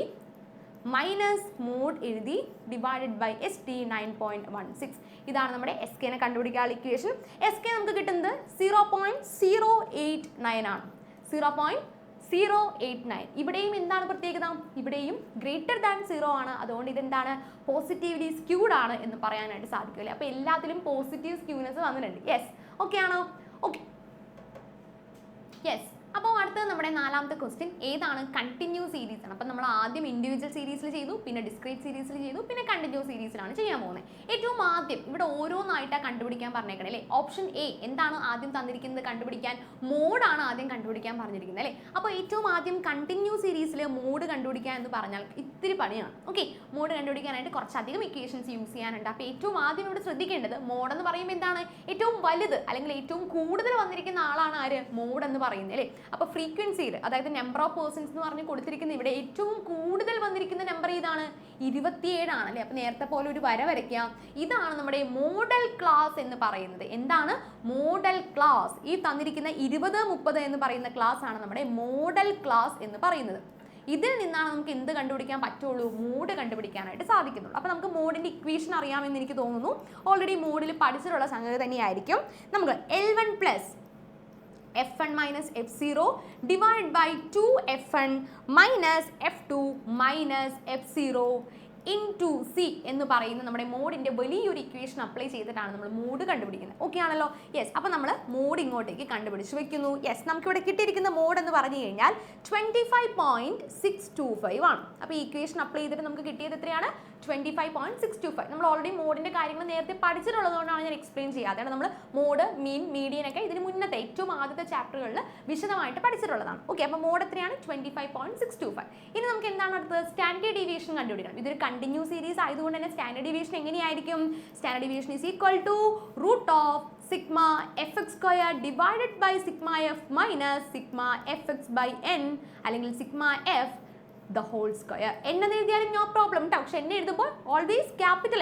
മൈനസ് മോഡ് എഴുതി, ഡിവൈഡഡ് ബൈ എസ് ടി 9.16. ഇതാണ് നമ്മുടെ എസ് കെനെ കണ്ടുപിടിക്കാനുള്ള ഇക്വേഷൻ. എസ് കെ നമുക്ക് കിട്ടുന്നത് 0.089 ആണ്. 0.089. ഇവിടെയും എന്താണ് പ്രത്യേകത? ഇവിടെയും ഗ്രേറ്റർ ദാൻ 0 ആണ്. അതുകൊണ്ട് ഇതെന്താണ്? പോസിറ്റീവ്ലി സ്ക്യൂഡ് ആണ് എന്ന് പറയാനായിട്ട് സാധിക്കില്ല. അപ്പോൾ എല്ലാത്തിലും പോസിറ്റീവ് സ്ക്യൂനെസ് വന്നിട്ടുണ്ട്. യെസ്. ഓക്കെ ആണോ? Okay, yes. അപ്പോൾ അടുത്തത് നമ്മുടെ നാലാമത്തെ ക്വസ്റ്റ്യൻ ഏതാണ്? കണ്ടിന്യൂസ് സീരീസ് ആണ്. അപ്പം നമ്മൾ ആദ്യം ഇൻഡിവിജ്വൽ സീരീസിൽ ചെയ്തു, പിന്നെ ഡിസ്ക്രീറ്റ് സീരീസിൽ ചെയ്തു, പിന്നെ കണ്ടിന്യൂസ് സീരീസിലാണ് ചെയ്യാൻ പോകുന്നത്. ഏറ്റവും ആദ്യം ഇവിടെ ഓരോന്നായിട്ടാണ് കണ്ടുപിടിക്കാൻ പറഞ്ഞേക്കണേ അല്ലേ? ഓപ്ഷൻ എ എന്താണ് ആദ്യം തന്നിരിക്കുന്നത്? കണ്ടുപിടിക്കാൻ മോഡാണ് ആദ്യം കണ്ടുപിടിക്കാൻ പറഞ്ഞിരിക്കുന്നത് അല്ലേ? അപ്പോൾ ഏറ്റവും ആദ്യം കണ്ടിന്യൂസ് സീരീസിൽ മോഡ് കണ്ടുപിടിക്കാൻ എന്ന് പറഞ്ഞാൽ ഇത്തിരി പണിയാണ്. ഓക്കെ, മോഡ് കണ്ടുപിടിക്കാനായിട്ട് കുറച്ചധികം ഇക്വേഷൻസ് യൂസ് ചെയ്യാനുണ്ട്. അപ്പോൾ ഏറ്റവും ആദ്യം ഇവിടെ ശ്രദ്ധിക്കേണ്ടത് മോഡ് എന്ന് പറയുമ്പോൾ എന്താണ്? ഏറ്റവും വലുത് അല്ലെങ്കിൽ ഏറ്റവും കൂടുതൽ വന്നിരിക്കുന്ന ആളാണ് ആര്? മോഡ് എന്ന് പറയുന്നത് അല്ലേ? അപ്പോൾ ഫ്രീക്വൻസിയിൽ, അതായത് നമ്പർ ഓഫ് പേഴ്സൺസ് എന്ന് പറഞ്ഞ് കൊടുത്തിരിക്കുന്ന ഇവിടെ ഏറ്റവും കൂടുതൽ വന്നിരിക്കുന്ന നമ്പർ ഏതാണ്? 27 ആണല്ലേ? അപ്പോൾ നേരത്തെ പോലെ ഒരു വര വരയ്ക്കാം. ഇതാണ് നമ്മുടെ മോഡൽ ക്ലാസ് എന്ന് പറയുന്നത്. എന്താണ്? Model class. ഈ തന്നിരിക്കുന്ന 20, 30 എന്ന് പറയുന്ന ക്ലാസ് ആണ് നമ്മുടെ മോഡൽ ക്ലാസ് എന്ന് പറയുന്നത്. ഇതിൽ നിന്നാണ് നമുക്ക് എന്ത് കണ്ടുപിടിക്കാൻ പറ്റുള്ളൂ? മോഡ് കണ്ടുപിടിക്കാനായിട്ട് സാധിക്കുന്നുള്ളൂ. അപ്പോൾ നമുക്ക് മോഡിൻ്റെ ഇക്വേഷൻ അറിയാമെന്ന് എനിക്ക് തോന്നുന്നു. ഓൾറെഡി മോഡിൽ പഠിച്ചിട്ടുള്ള സംഗതി തന്നെയായിരിക്കും. നമുക്ക് L1 plus f1 minus f0 divided by 2f1 minus f2 minus f0 into c എന്ന് പറയുന്ന നമ്മുടെ മോഡിൻ്റെ വലിയൊരു ഇക്വേഷൻ അപ്ലൈ ചെയ്തിട്ടാണ് നമ്മൾ മോഡ് കണ്ടുപിടിക്കുന്നത്. ഓക്കെ ആണല്ലോ? യെസ്. അപ്പോൾ നമ്മൾ മോഡ് ഇങ്ങോട്ടേക്ക് കണ്ടുപിടിച്ച് വെക്കുന്നു. യെസ്. നമുക്കിവിടെ കിട്ടിയിരിക്കുന്ന മോഡ് എന്ന് പറഞ്ഞു കഴിഞ്ഞാൽ 25.625 ആണ്. അപ്പോൾ ഈ ഇക്വേഷൻ അപ്ലൈ ചെയ്തിട്ട് നമുക്ക് കിട്ടിയത് എത്രയാണ്? 25.625. നമ്മൾ ഓൾറെഡി മോഡിൻ്റെ കാര്യങ്ങൾ നേരത്തെ പഠിച്ചിട്ടുള്ളതുകൊണ്ടാണ് ഞാൻ എക്സ്പ്ലെയിൻ ചെയ്യാതെ. നമ്മൾ മോഡ്, മീൻ, മീഡിയൻ ഒക്കെ ഇതിന് മുന്നത്തെ ഏറ്റവും ആദ്യത്തെ ചാപ്റ്ററുകളിൽ വിശദമായിട്ട് പഠിച്ചിട്ടുള്ളതാണ്. ഓക്കെ, അപ്പോൾ മോഡ് എത്രയാണ്? 25.625. ഇനി നമുക്ക് എന്താണ് അടുത്തത്? സ്റ്റാൻഡേർഡ് ഡീവിയേഷൻ കണ്ടുപിടിക്കണം. ഇതൊരു കണ്ടിന്യൂസ് സീരീസ് ആയതുകൊണ്ട് തന്നെ സ്റ്റാൻഡേർഡ് ഡീവിയേഷൻ എങ്ങനെയായിരിക്കും? Standard deviation is equal to root of sigma F X square divided by sigma F minus sigma F X by N അല്ലെങ്കിൽ sigma F the whole square. N എന്ന് എഴുതിയാലും നോ പ്രോബ്ലം കേട്ടോ. പക്ഷെ എന്നെ എഴുതുമ്പോൾ ഓൾവേസ് ക്യാപിറ്റൽ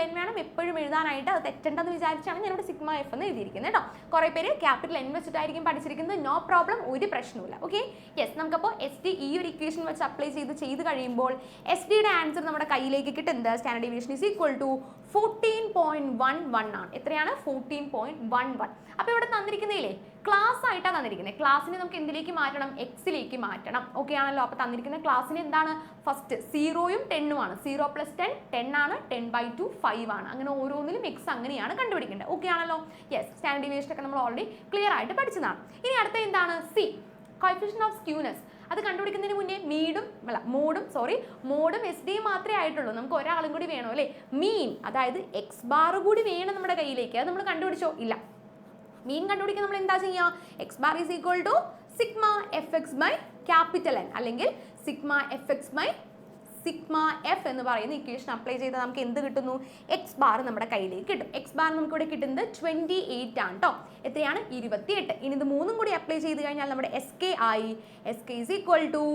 എൻ വേണം എപ്പോഴും എഴുതാനായിട്ട്. അത് തെറ്റണ്ടെന്ന് വിചാരിച്ചാണ് ഞാനിവിടെ സിഗ്മ എഫ് എന്ന് എഴുതിയിരിക്കുന്നത് കേട്ടോ. കുറേ പേര് ക്യാപിറ്റൽ എൻ വെച്ചിട്ടായിരിക്കും പഠിച്ചിരിക്കുന്നത്. നോ പ്രോബ്ലം, ഒരു പ്രശ്നമില്ല. Okay, yes. നമുക്കപ്പോൾ എസ് ഡി ഈ ഒരു ഇക്വേഷൻ വെച്ച് അപ്ലൈ ചെയ്ത് കഴിയുമ്പോൾ എസ് ഡിയുടെ ആൻസർ നമ്മുടെ കയ്യിലേക്ക് കിട്ടുന്നത് standard deviation is equal to 14.11 ആണ്. എത്രയാണ്? 14.11. അപ്പോൾ ഇവിടെ തന്നിരിക്കുന്നതില്ലേ ക്ലാസ് ആയിട്ടാണ് തന്നിരിക്കുന്നത്. ക്ലാസ്സിനെ നമുക്ക് എന്തിലേക്ക് മാറ്റണം? എക്സിലേക്ക് മാറ്റണം. ഓക്കെ ആണല്ലോ? അപ്പോൾ തന്നിരിക്കുന്ന ക്ലാസ്സിന് എന്താണ്? ഫസ്റ്റ് 0യും 10ഉം ആണ്. 0 + 10 10 ആണ്. 10/2 5 ആണ്. അങ്ങനെ ഓരോന്നിലും എക്സ് അങ്ങനെയാണ് കണ്ടുപിടിക്കേണ്ടത്. ഓക്കെ ആണല്ലോ? യെസ്, സ്റ്റാൻഡേർഡ് ഡീവിയേഷൻ ഒക്കെ നമ്മൾ ഓൾറെഡി ക്ലിയർ ആയിട്ട് പഠിച്ചതാണ്. ഇനി അടുത്ത എന്താണ്? C, coefficient of skewness. അത് കണ്ടുപിടിക്കുന്നതിന് മുന്നേ മോഡും എസ് ഡിയും മാത്രമേ ആയിട്ടുള്ളൂ. നമുക്ക് ഒരാളും കൂടി വേണോ അല്ലേ? മീൻ, അതായത് എക്സ് ബാർ കൂടി വേണം നമ്മുടെ കയ്യിലേക്ക്. അത് നമ്മൾ കണ്ടുപിടിച്ചോ? ഇല്ല. മീൻ കണ്ടുപിടിക്കാൻ നമ്മൾ എന്താ ചെയ്യുക? X bar is equal to sigma F X by capital N, അല്ലെങ്കിൽ sigma F X by sigma F എന്ന് പറയുന്ന ഇക്വേഷൻ അപ്ലൈ ചെയ്താൽ നമുക്ക് എന്ത് കിട്ടുന്നു? എക്സ് ബാർ നമ്മുടെ കയ്യിലേക്ക് കിട്ടും. എക്സ് ബാർ നമുക്ക് ഇവിടെ കിട്ടുന്നത് 28 ആണ് കേട്ടോ. എത്രയാണ്? 28. ഇനി ഇത് മൂന്നും കൂടി അപ്ലൈ ചെയ്ത് കഴിഞ്ഞാൽ നമ്മുടെ എസ് കെ ആയി. S K is equal to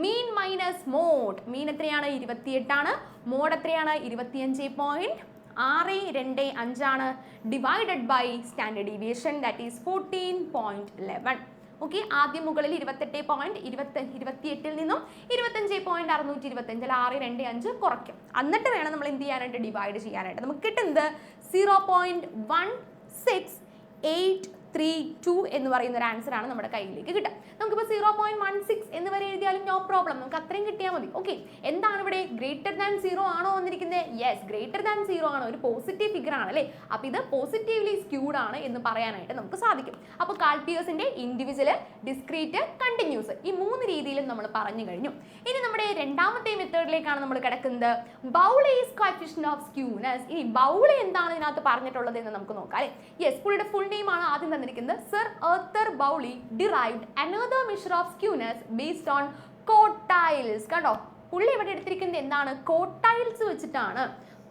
mean minus mode. Mean എത്രയാണ്? 28 ആണ്. മോഡ് എത്രയാണ്? 25.625 ആണ്. Divided by standard deviation, that is 14.11. Okay, ആദ്യം മുകളിൽ 28.28 നിന്നും 25.625 625 കുറയ്ക്കും. എന്നിട്ട് വേണം നമ്മൾ എന്ത് ചെയ്യാനായിട്ട്? ഡിവൈഡ് ചെയ്യാനായിട്ട്. നമുക്ക് കിട്ടുന്നത് 0.1682 എന്ന് പറയുന്ന ഒരു ആൻസർ ആണ് നമ്മുടെ കയ്യിലേക്ക് കിട്ടുക. നമുക്കിപ്പോൾ 0.16 എന്ന് വരെ എഴുതിയാലും നോ പ്രോബ്ലം, നമുക്ക് അത്രയും കിട്ടിയാൽ മതി. ഓക്കെ, എന്താണ് ഇവിടെ? ഗ്രേറ്റർ ദാൻ 0 ആണോ വന്നിരിക്കുന്നത്? യെസ്, ഗ്രേറ്റർ ദാൻ 0 ആണ്. ഒരു പോസിറ്റീവ് ഫിഗർ ആണ് അല്ലേ? അപ്പോൾ ഇത് പോസിറ്റീവ്ലി സ്ക്യൂഡ് ആണ് എന്ന് പറയാനായിട്ട് നമുക്ക് സാധിക്കും. അപ്പോൾ കാൾപിയേഴ്സിന്റെ ഇൻഡിവിജ്വൽ, ഡിസ്ക്രീറ്റ്, കണ്ടിന്യൂസ്, ഈ 3 രീതിയിലും നമ്മൾ പറഞ്ഞു കഴിഞ്ഞു. ഇനി നമ്മുടെ രണ്ടാമത്തെ മെത്തേഡിലേക്കാണ് നമ്മൾ കിടക്കുന്നത്. ബൗളീസ് കോഎഫിഷ്യന്റ് ഓഫ് സ്ക്യൂനെസ്. ഇനി ബൗളി എന്താണ് ഇതിനകത്ത് പറഞ്ഞിട്ടുള്ളത് എന്ന് നമുക്ക് നോക്കാം അല്ലേ? യെസ്, പുള്ളിയുടെ ഫുൾ നെയിം ആണ് ആദ്യം തന്നിരിക്കുന്നത്. Sir Arthur Bowley derived another measure of skewness based on quartiles. കണ്ടോ, പുള്ളി ഇവിടെ എടുത്തിരിക്കുന്നത് എന്താണ്? ക്വാർട്ടൈൽസ് വെച്ചിട്ടാണ്.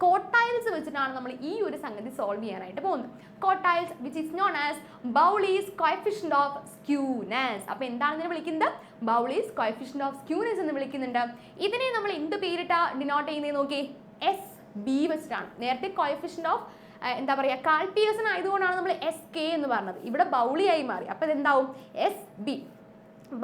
ക്വാർട്ടൈൽസ് വെച്ചിട്ടാണ് നമ്മൾ ഈ ഒരു സംഗതി സോൾവ് ചെയ്യാനായിട്ട് പോകുന്നത്. Quartiles which is known as Bowley's coefficient of skewness. അപ്പോൾ എന്താണ് ഇതിനെ വിളിക്കുന്നത്? ബൗളീസ് കോഎഫിഷ്യന്റ് ഓഫ് സ്ക്യൂനെസ് എന്ന് വിളിക്കുന്നുണ്ട്. ഇതിനെ നമ്മൾ എന്ത് പേരിട്ടാ ഡിനോട്ട് ചെയ്യുന്നത് നോക്കി? എസ് ബി വെച്ചിട്ടാണ്. നേരത്തെ കോഎഫിഷ്യന്റ് ഓഫ് എന്താ പറയുക, കാൾപിയേഴ്സൺ ആയതുകൊണ്ടാണ് നമ്മൾ എസ് കെ എന്ന് പറഞ്ഞത്. ഇവിടെ ബൗളിയായി മാറി. അപ്പോൾ ഇതെന്താവും? S B.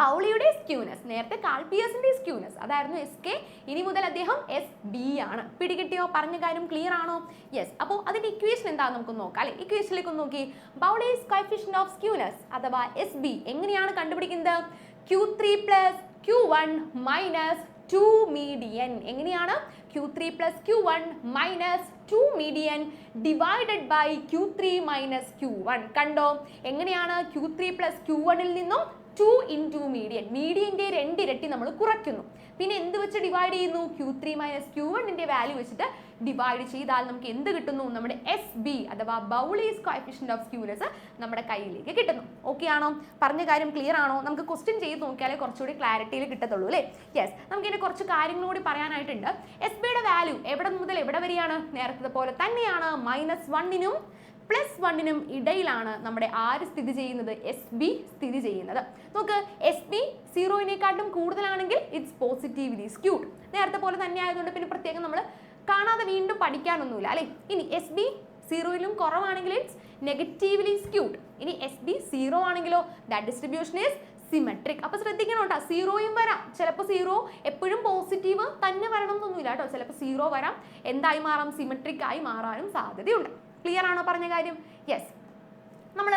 ബൗളിയുടെ സ്ക്യൂനെസ്, നേരത്തെ കാൾപിയേഴ്സിന്റെ സ്ക്യൂനെസ് അതായിരുന്നു എസ് കെ. ഇനി മുതൽ അദ്ദേഹം എസ് ബി ആണ്. പിടികിട്ടിയോ? പറഞ്ഞ കാര്യം ക്ലിയർ ആണോ? യെസ്. അപ്പോൾ അതിന്റെ ഇക്വേഷൻ എന്താണെന്ന് നമുക്ക് നോക്കാം അല്ലേ? ഇക്വേഷനിലേക്ക് ഒന്ന് നോക്കി. ബൗളീസ് കോഎഫിഷ്യന്റ് ഓഫ് സ്ക്യൂനെസ് അഥവാ എസ് ബി എങ്ങനെയാണ് കണ്ടുപിടിക്കുന്നത്? Q3 + Q1 - 2 median. എങ്ങനെയാണ്? Q3 + Q1 - 2 median divided by Q3 - Q1. കണ്ടോ, എങ്ങനെയാണ്? Q3 + Q1ൽ നിന്നും 2 × മീഡിയൻ, മീഡിയന്റെ 2 ഇരട്ടി നമ്മൾ കുറയ്ക്കുന്നു. പിന്നെ എന്ത് വെച്ച് ഡിവൈഡ് ചെയ്യുന്നു? Q3 - Q1ന്റെ വാല്യൂ വെച്ചിട്ട് ഡിവൈഡ് ചെയ്താൽ നമുക്ക് എന്ത് കിട്ടുന്നു? നമ്മുടെ എസ് ബി അഥവാ ബൗളീസ് കോഎഫിഷ്യന്റ് ഓഫ് സ്ക്യൂനെസ് നമ്മുടെ കയ്യിലേക്ക് കിട്ടുന്നു. ഓക്കെ ആണോ? പറഞ്ഞ കാര്യം ക്ലിയർ ആണോ? നമുക്ക് ക്വസ്റ്റ്യൻ ചെയ്ത് നോക്കിയാലേ കുറച്ചുകൂടി ക്ലാരിറ്റിയിൽ കിട്ടത്തുള്ളൂ അല്ലേ? യെസ്, നമുക്ക് ഇതിന്റെ കുറച്ച് കാര്യങ്ങൾ കൂടി പറയാനായിട്ടുണ്ട്. എസ് ബിയുടെ വാല്യൂ എവിടെ മുതൽ എവിടെ വരെയാണ്? നേരത്തെ പോലെ തന്നെയാണ്. -1നും +1നും ഇടയിലാണ് നമ്മുടെ ആര് സ്ഥിതി ചെയ്യുന്നത്? എസ് ബി സ്ഥിതി ചെയ്യുന്നത്. നോക്ക്, എസ് ബി 0-നേക്കാട്ടും കൂടുതലാണെങ്കിൽ ഇറ്റ്സ് പോസിറ്റീവ്ലി സ്ക്യൂഡ്. നേരത്തെ പോലെ തന്നെ ആയതുകൊണ്ട് പിന്നെ പ്രത്യേകം നമ്മൾ കാണാതെ വീണ്ടും പഠിക്കാനൊന്നുമില്ല അല്ലേ? ഇനി എസ് ബി 0ലും കുറവാണെങ്കിൽ ഇറ്റ്സ് നെഗറ്റീവ്ലി സ്ക്യൂഡ്. ഇനി എസ് ബി 0 ആണെങ്കിലോ ദാറ്റ് ഡിസ്ട്രിബ്യൂഷൻ ഈസ് സിമെട്രിക്. അപ്പോൾ ശ്രദ്ധിക്കണം കേട്ടോ, 0യും വരാം. ചിലപ്പോൾ 0 എപ്പോഴും പോസിറ്റീവ് തന്നെ വരണം എന്നൊന്നുമില്ല കേട്ടോ. ചിലപ്പോൾ 0 വരാം, എന്തായി മാറാം? സിമെട്രിക് ആയി മാറാനും സാധ്യതയുണ്ട്. ക്ലിയർ ആണോ പറഞ്ഞ കാര്യം? യെസ്. നമ്മൾ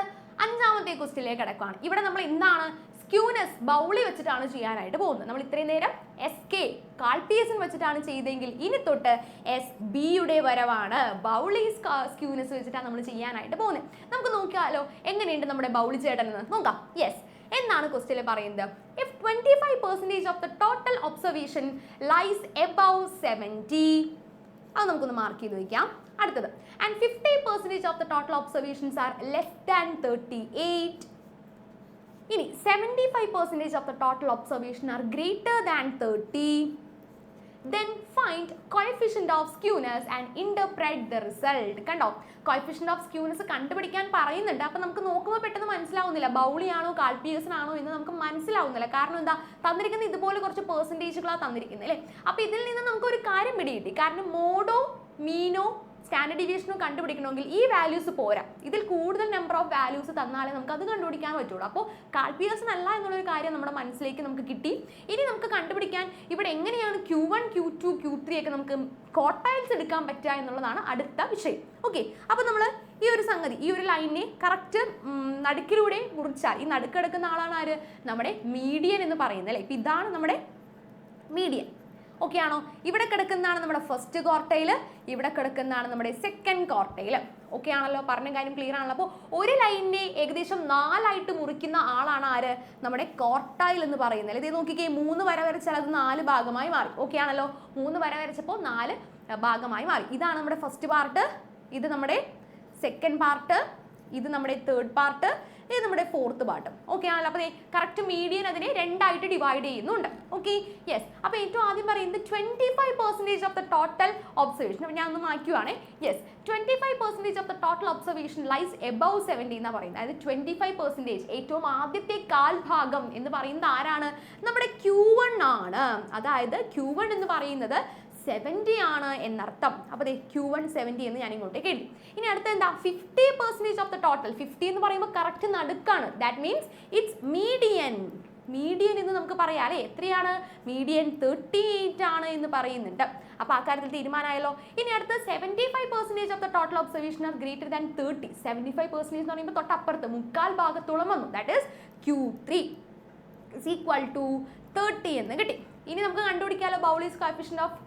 5ാമത്തെ ക്വസ്റ്റ്യനിലേക്ക് കിടക്കുകയാണ്. ഇവിടെ നമ്മൾ എന്താണ്? സ്ക്യൂനെസ് ബൗളി വെച്ചിട്ടാണ് ചെയ്യാനായിട്ട് പോകുന്നത്. നമ്മൾ ഇത്രയും നേരം എസ് കെ കാൾപിയേഴ്സൺ വെച്ചിട്ടാണ് ചെയ്തെങ്കിൽ ഇനി തൊട്ട് എസ് ബിയുടെ വരവാണ്. ബൗളീസ് സ്ക്യൂനെസ് വെച്ചിട്ടാണ് നമ്മൾ ചെയ്യാനായിട്ട് പോകുന്നത്. നമുക്ക് നോക്കിയാലോ എങ്ങനെയുണ്ട് നമ്മുടെ ബൗളി ചേട്ടൻ എന്ന് നോക്കാം. യെസ്, എന്നാണ് ക്വസ്റ്റ്യനിൽ പറയുന്നത്? If 25% of the total observation lies above 70, അത് നമുക്കൊന്ന് മാർക്ക് ചെയ്ത് വയ്ക്കാം. അടുത്തത്, and 50% of the total observations are less than 38. ഇനി 75% of the total observation are greater than 30. Then find coefficient of skewness and interpret the result. കണ്ടോ, coefficient of skewness കണ്ടുപിടിക്കാൻ പറയുന്നുണ്ട്. അപ്പോൾ നമുക്ക് നോക്കുമ്പോൾ പെട്ടെന്ന് മനസ്സിലാവുന്നില്ല ബൗളിയാണോ കാൾപിയേഴ്സൺ ആണോ എന്ന് നമുക്ക് മനസ്സിലാവുന്നില്ല. കാരണം എന്താ? തന്നിരിക്കുന്നത് ഇതുപോലെ കുറച്ച് പെർസെൻറ്റേജുകളാണ് തന്നിരിക്കുന്നത് അല്ലേ? അപ്പോൾ ഇതിൽ നിന്ന് നമുക്ക് ഒരു കാര്യം പിടികിട്ടി. കാരണം മോഡോ മീനോ സ്റ്റാൻഡേർഡ് ഡീവിയേഷനും കണ്ടുപിടിക്കണമെങ്കിൽ ഈ വാല്യൂസ് പോരാ, ഇതിൽ കൂടുതൽ നമ്പർ ഓഫ് വാല്യൂസ് തന്നാലേ നമുക്ക് അത് കണ്ടുപിടിക്കാൻ പറ്റുള്ളൂ. അപ്പോൾ കാൽപിയേഴ്സൺ അല്ല എന്നുള്ളൊരു കാര്യം നമ്മുടെ മനസ്സിലേക്ക് നമുക്ക് കിട്ടി. ഇനി നമുക്ക് കണ്ടുപിടിക്കാൻ ഇവിടെ എങ്ങനെയാണ് Q1, Q2, Q3 ഒക്കെ നമുക്ക് ക്വാർട്ടൈൽസ് എടുക്കാൻ പറ്റുക എന്നുള്ളതാണ് അടുത്ത വിഷയം. ഓക്കെ, അപ്പോൾ നമ്മൾ ഈ ഒരു സംഗതി, ഈ ഒരു ലൈനിനെ കറക്റ്റ് നടുക്കിലൂടെ മുറിച്ചാൽ ഈ നടുക്കെടുക്കുന്ന ആളാണ് ആര്? നമ്മുടെ മീഡിയൻ എന്ന് പറയുന്നത് അല്ലേ. ഇപ്പം ഇതാണ് നമ്മുടെ മീഡിയൻ. ഓക്കെ ആണോ? ഇവിടെ കിടക്കുന്നതാണ് നമ്മുടെ ഫസ്റ്റ് ക്വാർട്ടൈല്, ഇവിടെ കിടക്കുന്നതാണ് നമ്മുടെ സെക്കൻഡ് ക്വാർട്ടൈല്. ഓക്കെ ആണല്ലോ? പറഞ്ഞ കാര്യം ക്ലിയർ ആണല്ലോ? അപ്പോൾ ഒരു ലൈനിനെ ഏകദേശം 4 മുറിക്കുന്ന ആളാണ് ആര്? നമ്മുടെ ക്വാർട്ടൈൽ എന്ന് പറയുന്നത്. ഇത് നോക്കിക്കേ, 3 വര വരച്ചാൽ അത് 4 ഭാഗമായി മാറി. ഓക്കെ ആണല്ലോ? 3 വര വരച്ചപ്പോൾ 4 ഭാഗമായി മാറി. ഇതാണ് നമ്മുടെ ഫസ്റ്റ് പാർട്ട്, ഇത് നമ്മുടെ സെക്കൻഡ് പാർട്ട്, ഇത് നമ്മുടെ തേർഡ് പാർട്ട്, ഇത് നമ്മുടെ ഫോർത്ത് പാർട്ട്. ഓക്കെ ആണല്ലോ? അപ്പോൾ കറക്റ്റ് മീഡിയൻ അതിനെ 2 ഡിവൈഡ് ചെയ്യുന്നുണ്ട്. Okay, yes. അപ്പോൾ ഏറ്റവും ആദ്യം പറയുന്നത് 25% ഓഫ് ദ ടോട്ടൽ ഒബ്സർവേഷൻ. അപ്പോൾ ഞാൻ ഒന്ന് മാറ്റുവാണേ. Yes, 25% of the total observation lies above 70 എന്നാണ് പറയുന്നത്. അതായത് 25% ഏറ്റവും ആദ്യത്തെ കാൽഭാഗം എന്ന് പറയുന്നത് ആരാണ്? നമ്മുടെ Q1 ആണ്. അതായത് Q1 എന്ന് പറയുന്നത് 70 ആണ് എന്നർത്ഥം. അപ്പോൾ Q1 70 എന്ന് ഞാൻ ഇങ്ങോട്ടേക്ക് എഴുതി. ഇനി അടുത്ത എന്താ? 50% ഓഫ് ദ ടോട്ടൽ. 50 എന്ന് പറയുമ്പോൾ കറക്റ്റ് നടുക്കാണ്. That means it's median. Median എന്ന് നമുക്ക് പറയാം അല്ലേ? എത്രയാണ്? മീഡിയൻ 38 ആണ് എന്ന് പറയുന്നുണ്ട്. അപ്പോൾ ആ കാര്യത്തിൽ തീരുമാനമായല്ലോ. ഇനി അടുത്ത് 75% of the total observation are greater than 30. 75% എന്ന് പറയുമ്പോൾ തൊട്ടപ്പുറത്ത് മുക്കാൽ ഭാഗത്തോളം വന്നു. That is Q3 is equal to 30 എന്ന് കിട്ടി. ഇനി നമുക്ക് കണ്ടുപിടിക്കാമല്ലോ ബൗളീസ് കോഎഫിഷ്യന്റ് ഓഫ്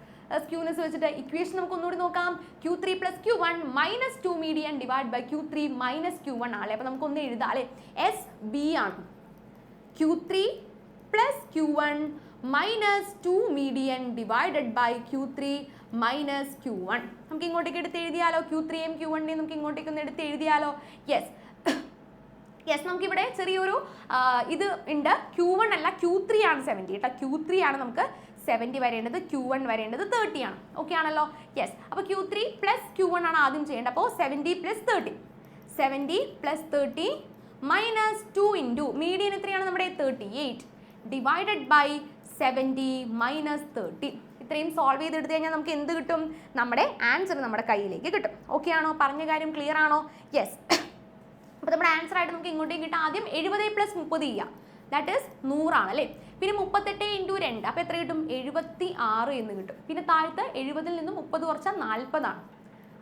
സ്ക്യൂനെസ് വെച്ചിട്ട്. ഇക്വേഷൻ നമുക്ക് ഒന്നുകൂടി നോക്കാം. Q3 plus Q1 minus 2 median divided by Q3 minus Q1 ആണ്. അപ്പോൾ നമുക്കൊന്ന് എഴുതാം അല്ലേ? SB ആണ്. Q3 plus Q1 minus 2 median divided by Q3 minus Q1. നമുക്ക് ഇങ്ങോട്ടേക്ക് എടുത്ത് എഴുതിയാലോ? Q3യും Q1നെയും നമുക്ക് ഇങ്ങോട്ടേക്ക് ഒന്ന് എടുത്ത് എഴുതിയാലോ? യെസ് യെസ്, നമുക്കിവിടെ ചെറിയൊരു ഇത് ഉണ്ട്. Q1 അല്ല, Q3 ആണ് 70 കേട്ടോ. Q3 ആണ് നമുക്ക് 70 വരേണ്ടത്, Q1 വരേണ്ടത് 30 ആണ്. ഓക്കെ ആണല്ലോ? യെസ്. അപ്പോൾ Q3 പ്ലസ് Q1 ആണ് ആദ്യം ചെയ്യേണ്ടത്. അപ്പോൾ 70 plus 30, 70 plus 30 minus 2 into median എത്രയാണ് നമ്മുടെ? 38 ഡിവൈഡഡ് ബൈ 70 മൈനസ് 30. ഇത്രയും സോൾവ് ചെയ്തെടുത്ത് കഴിഞ്ഞാൽ നമുക്ക് എന്ത് കിട്ടും? നമ്മുടെ ആൻസർ നമ്മുടെ കയ്യിലേക്ക് കിട്ടും. ഓക്കെ ആണോ? പറഞ്ഞ കാര്യം ക്ലിയർ ആണോ? യെസ്. അപ്പോൾ നമ്മുടെ ആൻസർ ആയിട്ട് നമുക്ക് ഇങ്ങോട്ടേക്ക് കിട്ടാം. ആദ്യം 70 പ്ലസ് 30 ചെയ്യുക, ദാറ്റ് ഈസ് 100 ആണ് അല്ലേ? പിന്നെ 38 ഇൻറ്റു 2, അപ്പോൾ എത്ര കിട്ടും? 76 എന്ന് കിട്ടും. പിന്നെ താഴത്ത് 70-ൽ നിന്നും 30 കുറച്ചാൽ 40 ആണ്.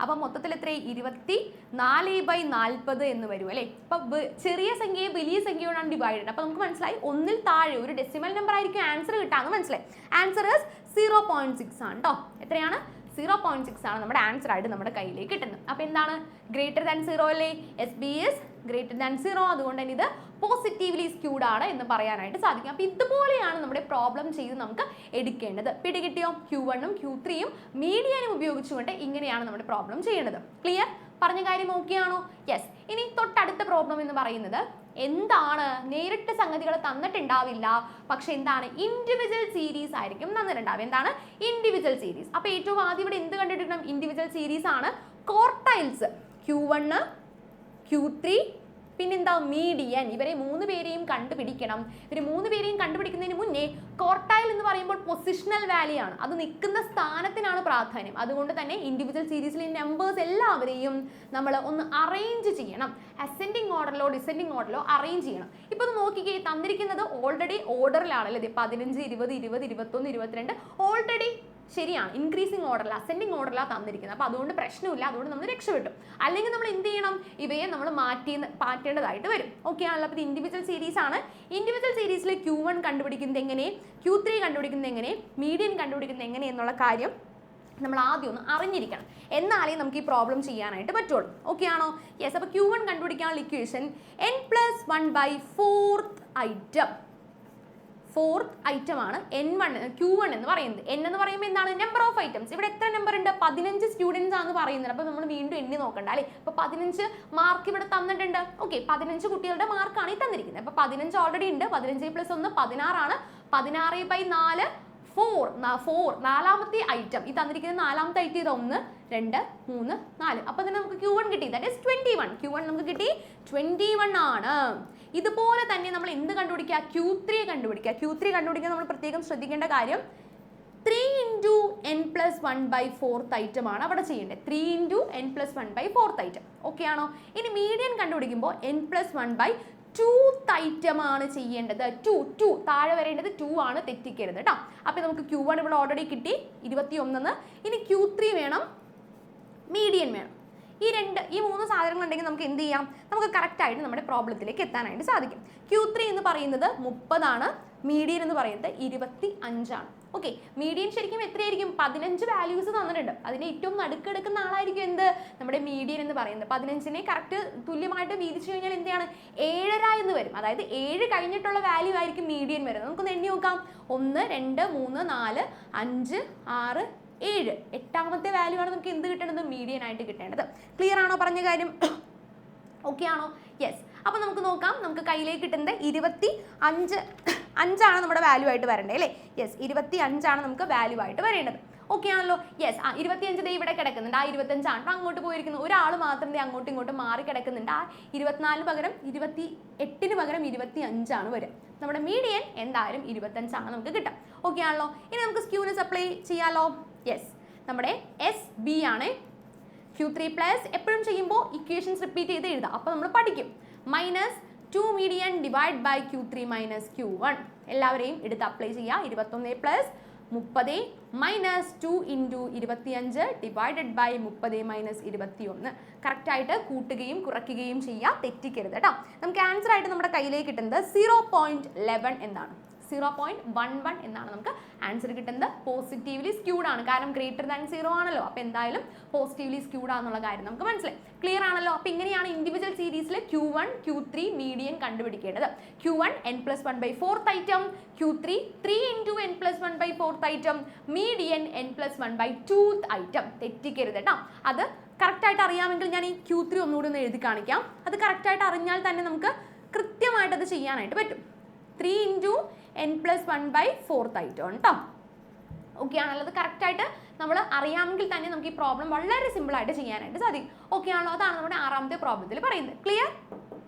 അപ്പോൾ മൊത്തത്തിൽ എത്രയായി? 24/40 എന്ന് വരും അല്ലേ? അപ്പോൾ ചെറിയ സംഖ്യയെ വലിയ സംഖ്യയോടാണ് ഡിവൈഡ്. അപ്പോൾ നമുക്ക് മനസ്സിലായി ഒന്നിൽ താഴെ ഒരു ഡെസിമൽ നമ്പർ ആയിരിക്കും ആൻസർ കിട്ടാമെന്ന് മനസ്സിലായി. ആൻസർ ഈസ് 0.6 ആണ് കേട്ടോ. എത്രയാണ്? 0.6 ആണ് നമ്മുടെ ആൻസർ ആയിട്ട് നമ്മുടെ കയ്യിലേക്ക് കിട്ടുന്നത്. അപ്പോൾ എന്താണ്? ഗ്രേറ്റർ ദാൻ 0 അല്ലേ? SB is greater than 0. അതുകൊണ്ട് തന്നെ ഇത് പോസിറ്റീവ്ലി സ്ക്യൂഡ് ആണ് എന്ന് പറയാനായിട്ട് സാധിക്കും. അപ്പോൾ ഇതുപോലെയാണ് നമ്മുടെ പ്രോബ്ലം ചെയ്ത് നമുക്ക് എടുക്കേണ്ടത്. പിടികിട്ടിയോ? Q1ഉം Q3യും മീഡിയനും ഉപയോഗിച്ചുകൊണ്ട് ഇങ്ങനെയാണ് നമ്മുടെ പ്രോബ്ലം ചെയ്യേണ്ടത്. ക്ലിയർ? പറഞ്ഞ കാര്യം ഓക്കെയാണോ? യെസ്. ഇനി തൊട്ടടുത്ത പ്രോബ്ലം എന്ന് പറയുന്നത് എന്താണ്? നേരിട്ട് സംഗതികൾ തന്നിട്ടുണ്ടാവില്ല, പക്ഷെ എന്താണ്? ഇൻഡിവിജ്വൽ സീരീസ് ആയിരിക്കും തന്നിട്ടുണ്ടാവുക. എന്താണ്? Individual series. അപ്പോൾ ഏറ്റവും ആദ്യം ഇവിടെ എന്ത് കണ്ടിട്ടുണ്ടാവും? ഇൻഡിവിജ്വൽ സീരീസ് ആണ്. ക്വാർട്ടൈൽസ് Q1, Q3, പിന്നെന്താ? മീഡിയൻ. ഇവരെ 3 പേരെയും കണ്ടുപിടിക്കണം. ഇവർ 3 പേരെയും കണ്ടുപിടിക്കുന്നതിന് മുന്നേ ക്വാർട്ടൈൽ എന്ന് പറയുമ്പോൾ പൊസിഷണൽ വാല്യൂ ആണ്, അത് നിൽക്കുന്ന സ്ഥാനത്തിനാണ് പ്രാധാന്യം. അതുകൊണ്ട് തന്നെ ഇൻഡിവിജ്വൽ സീരീസിലെ നമ്പേഴ്സ് എല്ലാവരെയും നമ്മൾ ഒന്ന് അറേഞ്ച് ചെയ്യണം. അസെൻഡിങ് ഓർഡറിലോ ഡിസെൻഡിങ് ഓർഡറിലോ അറേഞ്ച് ചെയ്യണം. ഇപ്പോൾ ഇത് നോക്കിക്കേ, തന്നിരിക്കുന്നത് ഓൾറെഡി ഓർഡറിലാണല്ലേ? 15, 20, 20, 21, 22 ഓൾറെഡി ശരിയാണ്. ഇൻക്രീസിങ് ഓർഡറിൽ, അസെൻഡിങ് ഓർഡറിലാണ് തന്നിരിക്കുന്നത്. അപ്പോൾ അതുകൊണ്ട് പ്രശ്നമില്ല, അതുകൊണ്ട് നമ്മൾ രക്ഷപ്പെട്ടു. അല്ലെങ്കിൽ നമ്മൾ എന്ത് ചെയ്യണം? ഇവയെ നമ്മൾ മാറ്റേണ്ടതായിട്ട് വരും. ഓക്കെ ആണല്ലോ? അപ്പോൾ ഇത് ഇൻഡിവിജ്വൽ സീരീസ് ആണ്. ഇൻഡിവിജ്വൽ സീരീസിൽ Q1 കണ്ടുപിടിക്കുന്നത് എങ്ങനെ, Q3 കണ്ടുപിടിക്കുന്നത് എങ്ങനെ, മീഡിയൻ കണ്ടുപിടിക്കുന്നത് എങ്ങനെ എന്നുള്ള കാര്യം നമ്മൾ ആദ്യം ഒന്ന് അറിഞ്ഞിരിക്കണം. എന്നാലേ നമുക്ക് ഈ പ്രോബ്ലം ചെയ്യാനായിട്ട് പറ്റുള്ളൂ. ഓക്കെ ആണോ? യെസ്. അപ്പോൾ Q1 കണ്ടുപിടിക്കാനുള്ള equation n+1/4 item. 4th item ആണ് Q1 എന്ന് പറയുന്നത്. N എന്ന് പറയുമ്പോൾ എന്താണ്? Number of items. ഇവിടെ എത്ര നമ്പർ ഉണ്ട്? 15 സ്റ്റുഡൻസ് ആണ് പറയുന്നത്. അപ്പോൾ നമ്മൾ വീണ്ടും എണ്ണി നോക്കണ്ട അല്ലേ? അപ്പോൾ 15 മാർക്ക് ഇവിടെ തന്നിട്ടുണ്ട്. ഓക്കെ, 15 കുട്ടികളുടെ മാർക്കാണ് ഈ തന്നിരിക്കുന്നത്. അപ്പോൾ 15 ഓൾറെഡി ഉണ്ട്. 15 + 1 16 ആണ്. 16/4 4 നാലാമത്തെ ഐറ്റം. ഈ തന്നിരിക്കുന്ന നാലാമത്തെ ഐറ്റം ഇത് 1, 2, 3, 4. അപ്പോൾ തന്നെ നമുക്ക് Q1 കിട്ടി. That is 21. Q1 നമുക്ക് കിട്ടി 21 ആണ്. ഇതുപോലെ തന്നെ നമ്മൾ എന്ത് കണ്ടുപിടിക്കുക? Q3 കണ്ടുപിടിക്കുക. Q3 കണ്ടുപിടിക്കാൻ നമ്മൾ പ്രത്യേകം ശ്രദ്ധിക്കേണ്ട കാര്യം 3 ഇൻറ്റു എൻ പ്ലസ് 1/4 ഐറ്റം ആണ് അവിടെ ചെയ്യേണ്ടത്. 3 into N plus 1/4 item. Okay ആണോ? ഇനി മീഡിയൻ കണ്ടുപിടിക്കുമ്പോൾ എൻ പ്ലസ് 1/2 ഐറ്റം ആണ് ചെയ്യേണ്ടത്. 2 താഴെ വരേണ്ടത് 2 ആണ്, തെറ്റിക്കരുത് കേട്ടോ. അപ്പോൾ നമുക്ക് Q1 ഇവിടെ ഓൾറെഡി കിട്ടി 21. ഇനി Q3 വേണം, മീഡിയൻ വേണം. ഈ മൂന്ന് സാധനങ്ങൾ ഉണ്ടെങ്കിൽ നമുക്ക് എന്ത് ചെയ്യാം? നമുക്ക് കറക്റ്റായിട്ട് നമ്മുടെ പ്രോബ്ലത്തിലേക്ക് എത്താനായിട്ട് സാധിക്കും. Q3 എന്ന് പറയുന്നത് 30 ആണ്, മീഡിയൻ എന്ന് പറയുന്നത് 25 ആണ്. ഓക്കെ, മീഡിയൻ ശരിക്കും എത്രയായിരിക്കും? 15 വാല്യൂസ് തന്നിട്ടുണ്ട്. അതിന് ഏറ്റവും നടുക്കെടുക്കുന്ന ആളായിരിക്കും എന്ത്? നമ്മുടെ മീഡിയൻ എന്ന് പറയുന്നത്. 15നെ കറക്റ്റ് തുല്യമായിട്ട് വീതിച്ചു കഴിഞ്ഞാൽ എന്താണ്? 7.5 എന്ന് വരും. അതായത് 7 കഴിഞ്ഞിട്ടുള്ള വാല്യൂ ആയിരിക്കും മീഡിയൻ വരുന്നത്. നമുക്കൊന്ന് എണ്ണി നോക്കാം. 1 2 3 4 5 6 7. 8ാമത്തെ വാല്യൂ ആണ് നമുക്ക് എന്ത് കിട്ടേണ്ടത്? മീഡിയൻ ആയിട്ട് കിട്ടേണ്ടത്. ക്ലിയർ ആണോ പറഞ്ഞ കാര്യം? ഓക്കെ ആണോ? യെസ്. അപ്പോൾ നമുക്ക് നോക്കാം. നമുക്ക് കയ്യിലേക്ക് കിട്ടുന്നത് 25 ആണ് നമ്മുടെ വാല്യൂ ആയിട്ട് വരേണ്ടത് അല്ലേ? യെസ്, 25 ആണ് നമുക്ക് വാല്യൂ ആയിട്ട് വരേണ്ടത്. ഓക്കെ ആണല്ലോ? യെസ്. 25 ഇവിടെ കിടക്കുന്നുണ്ട്. ആ 25 ആണ് അങ്ങോട്ട് പോയിരിക്കുന്നു. ഒരാൾ മാത്രം അങ്ങോട്ടും ഇങ്ങോട്ടും മാറി കിടക്കുന്നുണ്ട്. ആ 24 പകരം 28 പകരം 25 ആണ് വരിക. നമ്മുടെ മീഡിയൻ എന്തായാലും 25 ആണ് നമുക്ക് കിട്ടുക. ഓക്കെ ആണല്ലോ? ഇനി നമുക്ക് സ്ക്യൂനെസ് അപ്ലൈ ചെയ്യാലോ? യെസ്, നമ്മുടെ SB ആണ്. Q3 പ്ലസ് എപ്പോഴും ചെയ്യുമ്പോൾ ഇക്വേഷൻസ് റിപ്പീറ്റ് ചെയ്ത് എഴുതാം. അപ്പോൾ നമ്മൾ പഠിക്കും. Minus 2 median divide by Q3 minus Q1. എല്ലാവരെയും എടുത്ത് അപ്ലൈ ചെയ്യുക. 21 plus 30 minus 2 into 25 divided by 30 minus 21. കറക്റ്റായിട്ട് കൂട്ടുകയും കുറയ്ക്കുകയും ചെയ്യുക, തെറ്റിക്കരുത് കേട്ടോ. നമുക്ക് ആൻസർ ആയിട്ട് നമ്മുടെ കയ്യിലേക്ക് കിട്ടുന്നത് 0.11 എന്നാണ്. 0.11 എന്നാണ് നമുക്ക് ആൻസർ കിട്ടുന്നത്. പോസിറ്റീവ്ലി സ്ക്യൂഡ് ആണ്, കാരണം ഗ്രേറ്റർ ദാൻ 0 ആണല്ലോ. അപ്പോൾ എന്തായാലും പോസിറ്റീവ്ലി സ്ക്യൂഡ് ആണെന്നുള്ള കാര്യം നമുക്ക് മനസ്സിലായി. ക്ലിയർ ആണല്ലോ? അപ്പോൾ ഇങ്ങനെയാണ് ഇൻഡിവിജ്വൽ സീരീസിൽ Q1 Q3 മീഡിയൻ കണ്ടുപിടിക്കേണ്ടത്. Q1 n+1/4 item, Q3 3 into n+1/4 item, median n+1/2 item. തെറ്റിക്കരുത് കേട്ടോ. അത് കറക്റ്റായിട്ട് അറിയാമെങ്കിൽ ഞാൻ ഈ Q3 ഒന്നുകൂടി ഒന്ന് എഴുതി കാണിക്കാം. അത് കറക്റ്റായിട്ട് അറിഞ്ഞാൽ തന്നെ നമുക്ക് കൃത്യമായിട്ട് അത് ചെയ്യാനായിട്ട് പറ്റും. 3 ഇൻറ്റു n+1/4 ഐറ്റം കേട്ടോ. ഓക്കെ ആണല്ലോ? അത് കറക്റ്റായിട്ട് നമ്മൾ അറിയാമെങ്കിൽ തന്നെ നമുക്ക് ഈ പ്രോബ്ലം വളരെ സിമ്പിളായിട്ട് ചെയ്യാനായിട്ട് സാധിക്കും. ഓക്കെ ആണല്ലോ? അതാണ് നമ്മുടെ 6ാമത്തെ പ്രോബ്ലത്തിൽ പറയുന്നത്. ക്ലിയർ?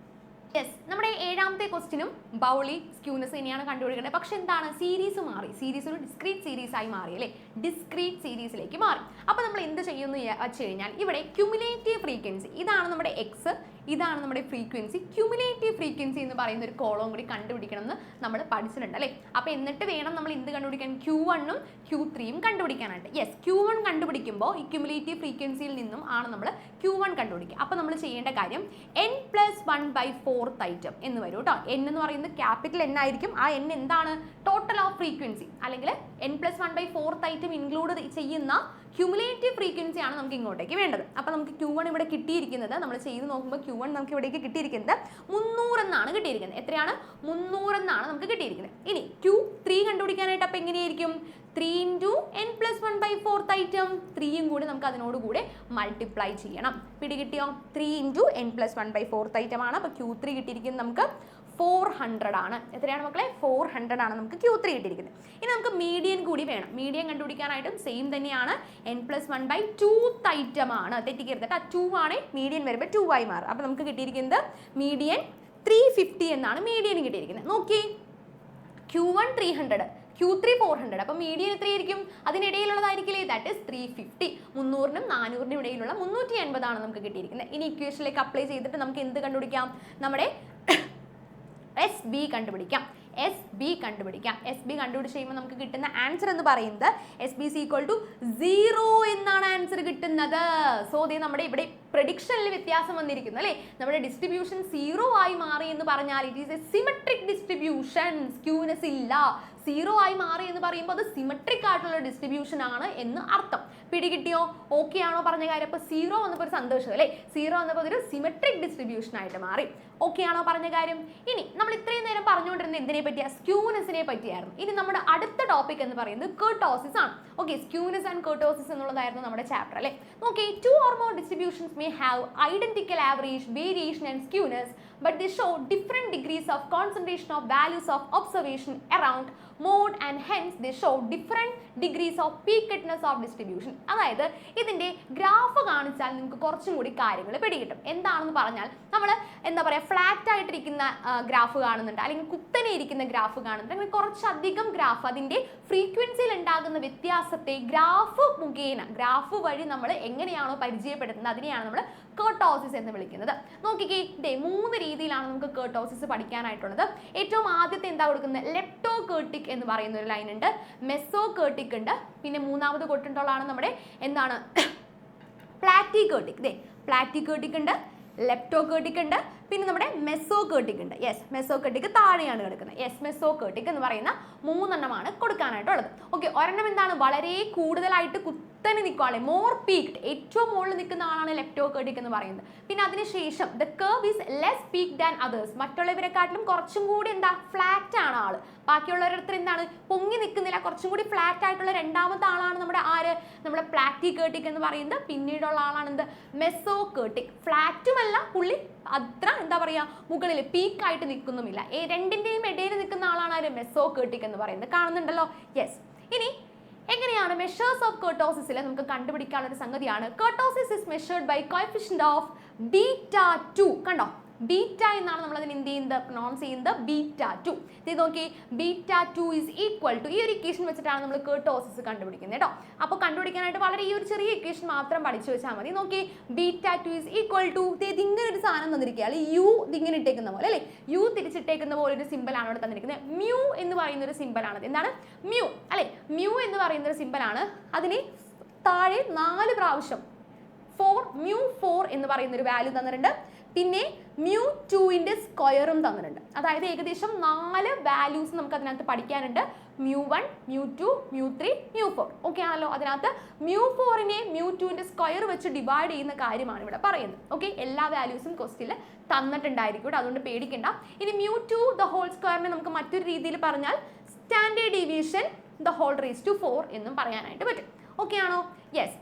യെസ്. നമ്മുടെ 7ാമത്തെ ക്വസ്റ്റിനും ബൗളി സ്ക്യൂനെസ് തന്നെയാണ് കണ്ടുപിടിക്കേണ്ടത്. പക്ഷെ എന്താണ്? സീരീസ് മാറി. സീരീസ് ഒരു ഡിസ്ക്രീറ്റ് സീരീസ് ആയി മാറി അല്ലേ? ഡിസ്ക്രീറ്റ് സീരീസിലേക്ക് മാറി. അപ്പോൾ നമ്മൾ എന്ത് ചെയ്യുമെന്ന് വെച്ച് കഴിഞ്ഞാൽ ഇവിടെ ക്യുമുലേറ്റീവ് ഫ്രീക്വൻസി, ഇതാണ് നമ്മുടെ എക്സ്, ഇതാണ് നമ്മുടെ ഫ്രീക്വൻസി. ക്യുമുലേറ്റീവ് ഫ്രീക്വൻസി എന്ന് പറയുന്ന ഒരു കോളം കൂടി കണ്ടുപിടിക്കണം എന്ന് നമ്മൾ പഠിച്ചിട്ടുണ്ട് അല്ലേ? അപ്പോൾ എന്നിട്ട് വേണം നമ്മൾ എന്ത് കണ്ടുപിടിക്കാൻ? Q1ഉം Q3യും കണ്ടുപിടിക്കാനായിട്ട്. യെസ്, Q1 കണ്ടുപിടിക്കുമ്പോൾ ഈ ക്യുമുലേറ്റീവ് ഫ്രീക്വൻസിയിൽ നിന്നും ആണ് നമ്മൾ Q1 കണ്ടുപിടിക്കുക. അപ്പോൾ നമ്മൾ ചെയ്യേണ്ട കാര്യം n+1/4 ഐറ്റം എന്ന് വരും കേട്ടോ. n എന്ന് പറയുന്നത് ക്യാപിറ്റൽ N ആയിരിക്കും. ആ n എന്താണ്? ടോട്ടൽ ഓഫ് ഫ്രീക്വൻസി, അല്ലെങ്കിൽ n+1/4 ഐറ്റം ഇൻക്ലൂഡ് ചെയ്യുന്ന ക്യുമുലേറ്റീവ് ഫ്രീക്വൻസി ആണ് നമുക്ക് ഇങ്ങോട്ടേക്ക് വേണ്ടത്. അപ്പോൾ നമുക്ക് Q1 ഇവിടെ കിട്ടിയിരിക്കുന്നത്, നമ്മൾ ചെയ്ത് നോക്കുമ്പോൾ Q1 നമുക്ക് ഇവിടേക്ക് കിട്ടിയിരിക്കുന്നത് 300 എന്നാണ് കിട്ടിയിരിക്കുന്നത്. എത്രയാണ്? 300 എന്നാണ് നമുക്ക് കിട്ടിയിരിക്കുന്നത്. ഇനി Q3 കണ്ടുപിടിക്കാനായിട്ട് അപ്പോൾ എങ്ങനെയായിരിക്കും? 3 ഇൻറ്റു n+1/4 ഐറ്റം, 3യും കൂടി നമുക്ക് അതിനോട് കൂടെ മൾട്ടിപ്ലൈ ചെയ്യണം. പിടികിട്ടിയോ? 3 ഇൻറ്റു n+1/4 ഐറ്റം ആണ്. അപ്പോൾ Q3 കിട്ടിയിരിക്കുന്നത് നമുക്ക് 400 ആണ്. എത്രയാണ് മക്കളെ? 400 ആണ് നമുക്ക് Q3 കിട്ടിയിരിക്കുന്നത്. ഇനി നമുക്ക് മീഡിയൻ കൂടി വേണം. മീഡിയൻ കണ്ടുപിടിക്കാനായിട്ടും സെയിം തന്നെയാണ്. n+1/2 ഐറ്റം ആണ്. തെറ്റിക്കരുത് കേട്ടോ. 2 ആണ് മീഡിയൻ വരുമ്പോൾ 2 ആയി മാറും. അപ്പോൾ നമുക്ക് കിട്ടിയിരിക്കുന്നത് മീഡിയൻ 350 എന്നാണ് മീഡിയൻ കിട്ടിയിരിക്കുന്നത്. നോക്കി, Q1 300, Q3 400. അപ്പോൾ മീഡിയൻ എത്രയായിരിക്കും? അതിനിടയിലുള്ളതായിരിക്കില്ലേ? That is 350. 300നും 400നും ഇടയിലുള്ള 380 ആണ് നമുക്ക് കിട്ടിയിരിക്കുന്നത്. ഇനി ഇക്വേഷനിലേക്ക് അപ്ലൈ ചെയ്തിട്ട് നമുക്ക് എന്ത് കണ്ടുപിടിക്കാം? നമ്മുടെ SB കണ്ടുപിടിക്കാം. SB കണ്ടുപിടിച്ച് കഴിയുമ്പോൾ നമുക്ക് കിട്ടുന്ന ആൻസർ എന്ന് പറയുന്നത് SB = 0 എന്നാണ് ആൻസർ കിട്ടുന്നത്. സോ ദേ നമ്മുടെ ഇവിടെ പ്രഡിക്ഷനിൽ വ്യത്യാസം വന്നിരിക്കുന്നു അല്ലേ? നമ്മുടെ ഡിസ്ട്രിബ്യൂഷൻ 0 ആയി മാറി എന്ന് പറഞ്ഞാൽ it is A symmetric distribution. Skewness ഇല്ല. 0 ആയി മാറി എന്ന് പറയുമ്പോൾ അത് സിമെട്രിക് ആയിട്ടുള്ള ഡിസ്ട്രിബ്യൂഷൻ ആണ് എന്ന് അർത്ഥം. പിടികിട്ടിയോ? ഓക്കെ ആണോ പറഞ്ഞ കാര്യം? അപ്പോൾ 0 വന്നപ്പോൾ ഒരു സന്തോഷം അല്ലേ? 0 വന്നപ്പോൾ അതൊരു സിമെട്രിക് ഡിസ്ട്രിബ്യൂഷൻ ആയിട്ട് മാറി. ഓക്കെ ആണോ പറഞ്ഞ കാര്യം? ഇനി നമ്മൾ ഇത്രയും നേരം പറഞ്ഞുകൊണ്ടിരുന്നത് എന്തിനെ പറ്റിയാ? സ്ക്യൂനെസിനെ പറ്റിയായിരുന്നു. ഇനി നമ്മുടെ അടുത്ത ടോപ്പിക് എന്ന് പറയുന്നത് കെർട്ടോസിസ് ആണ്. ഓക്കെ, സ്ക്യൂനെസ് ആൻഡ് കെർട്ടോസിസ് എന്നുള്ളതായിരുന്നു നമ്മുടെ ചാപ്റ്റർ അല്ലേ? Okay, 2 or more distributions may may have identical average, variation and skewness, but they show different degrees of concentration of values of observation around mode and hence they show different degrees of peakedness of distribution. അതായത് ഇതിന്റെ ഗ്രാഫ് കാണിച്ചാൽ നിങ്ങൾക്ക് കുറച്ചും കൂടി കാര്യങ്ങൾ പിടികിട്ടും. എന്താണെന്ന് പറഞ്ഞാൽ നമ്മൾ എന്താ പറയുക ഫ്ലാറ്റ് ആയിട്ടിരിക്കുന്ന ഗ്രാഫ് കാണുന്നുണ്ട്, അല്ലെങ്കിൽ കുത്തനെ ഇരിക്കുന്ന ഗ്രാഫ് കാണുന്നുണ്ട്, അങ്ങനെ കുറച്ചധികം ഗ്രാഫ് അതിന്റെ ഫ്രീക്വൻസിയിൽ ഉണ്ടാകുന്ന വ്യത്യാസത്തെ ഗ്രാഫ് മുഖേന ഗ്രാഫ് വഴി നമ്മൾ എങ്ങനെയാണോ പരിചയപ്പെടുത്തുന്നത് അതിനെയാണ് നമ്മൾ കർട്ടോസിസ് എന്ന് വിളിക്കുന്നത്. നോക്കിക്കേ, ഇതേ 3 രീതിയിലാണ് നമുക്ക് കർട്ടോസിസ് പഠിക്കാനായിട്ടുള്ളത്. ഏറ്റവും ആദ്യത്തെ എന്താ കൊടുക്കുന്നത്, ലെപ്റ്റോകേർട്ടിക് എന്ന് പറയുന്ന ഒരു ലൈൻ ഉണ്ട്, മെസോകേർട്ടിക് ഉണ്ട്, പിന്നെ മൂന്നാമത് കൊണ്ടുള്ളതാണ് നമ്മുടെ എന്താണ് പ്ലാറ്റികേർട്ടിക്. ഇതേ പ്ലാറ്റികേർട്ടിക് ഉണ്ട്, ലെപ്റ്റോകേർട്ടിക് ഉണ്ട്, പിന്നെ നമ്മുടെ മെസോകേർട്ടിക് ഉണ്ട്. യെസ്, മെസോകേർട്ടിക് താഴെയാണ് കിടക്കുന്നത്. യെസ്, മെസോകേർട്ടിക് എന്ന് പറയുന്ന 3 എണ്ണമാണ് കൊടുക്കാനായിട്ടുള്ളത്. ഓക്കെ, ഒരെണ്ണം എന്താണ് വളരെ കൂടുതലായിട്ട് കുത്തനെ നിൽക്കുകയാണ്, മോർ പീക്ഡ്, ഏറ്റവും മുകളിൽ നിൽക്കുന്ന ആളാണ് ലെപ്റ്റോകേർട്ടിക് എന്ന് പറയുന്നത്. പിന്നെ അതിനുശേഷം the curve is less peaked than others, മറ്റുള്ളവരെക്കാട്ടിലും കുറച്ചും കൂടി എന്താ ഫ്ലാറ്റ് ആണ് ആള്, ബാക്കിയുള്ളവരടുത്ത് എന്താണ് പൊങ്ങി നിൽക്കുന്നില്ല, കുറച്ചും കൂടി ഫ്ലാറ്റ് ആയിട്ടുള്ള രണ്ടാമത്തെ ആളാണ് നമ്മുടെ ആര്, നമ്മുടെ പ്ലാറ്റികേർട്ടിക് എന്ന് പറയുന്നത്. പിന്നീടുള്ള ആളാണ് എന്ത്, മെസോകേർട്ടിക്. ഫ്ലാറ്റുമല്ല, പുള്ളി അത്ര എന്താ പറയുക മുകളിൽ പീക്കായിട്ട് നിൽക്കുന്നുമില്ല, രണ്ടിന്റെയും ഇടയിൽ നിൽക്കുന്ന ആളാണ് ആര്, മെസോകേർട്ടിക് എന്ന് പറയുന്നത്. കാണുന്നുണ്ടല്ലോ? യെസ്. ഇനി എങ്ങനെയാണ് മെഷേഴ്സ് ഓഫ് കർട്ടോസിസിൽ നമുക്ക് കണ്ടുപിടിക്കാനുള്ള ഒരു സംഗതിയാണ് kurtosis is measured by coefficient of β2. കണ്ടോ, ബീറ്റ എന്നാണ് നമ്മൾ അതിന് എന്ത് ചെയ്യുന്നത്, പ്രൊനൗൺസ് ചെയ്യുന്നത് β2. ഇത് നോക്കി, β2 ഈസ് ഈക്വൽ ടു, ഈ ഒരു ഇക്വേഷൻ വെച്ചിട്ടാണ് നമ്മൾ കർട്ടോസിസ് കണ്ടുപിടിക്കുന്നത് കേട്ടോ. അപ്പോൾ കണ്ടുപിടിക്കാനായിട്ട് വളരെ ഈ ഒരു ചെറിയ ഇക്വേഷൻ മാത്രം പഠിച്ചു വെച്ചാൽ മതി. നോക്കി, β2 ഈസ് ഈക്വൽ ടു, ഇതിങ്ങനെ ഒരു സാധനം തന്നിരിക്കുക, അല്ലെങ്കിൽ യു ഇതിങ്ങനെ ഇട്ടേക്കുന്ന പോലെ അല്ലേ, യു തിരിച്ചിട്ടേക്കുന്ന പോലെ ഒരു സിമ്പിൾ ആണ് ഇവിടെ തന്നിരിക്കുന്നത്. മ്യൂ എന്ന് പറയുന്ന ഒരു സിമ്പിൾ ആണ്. എന്താണ് മ്യൂ അല്ലെ, മ്യൂ എന്ന് പറയുന്ന ഒരു സിമ്പിൾ ആണ്. അതിന് താഴെ 4 പ്രാവശ്യം 4 μ4 എന്ന് പറയുന്ന ഒരു വാല്യൂ തന്നിട്ടുണ്ട്. പിന്നെ μ2ന്റെ സ്ക്വയറും തന്നിട്ടുണ്ട്. അതായത് ഏകദേശം 4 വാല്യൂസ് നമുക്ക് അതിനകത്ത് പഠിക്കാനുണ്ട്. μ1, μ2, μ3, μ4. ഓക്കെ ആണല്ലോ? അതിനകത്ത് μ4നെ μ2ന്റെ സ്ക്വയർ വെച്ച് ഡിവൈഡ് ചെയ്യുന്ന കാര്യമാണ് ഇവിടെ പറയുന്നത്. ഓക്കെ, എല്ലാ വാല്യൂസും ക്വസ്റ്റ്യനിൽ തന്നിട്ടുണ്ടായിരിക്കും, അതുകൊണ്ട് പേടിക്കണ്ട. ഇനി μ2 ദ ഹോൾ സ്ക്വയറിനെ നമുക്ക് മറ്റൊരു രീതിയിൽ പറഞ്ഞാൽ standard deviation the whole raise to 4 എന്നും പറയാനായിട്ട് പറ്റും. ഓക്കെ ആണോ? യെസ്,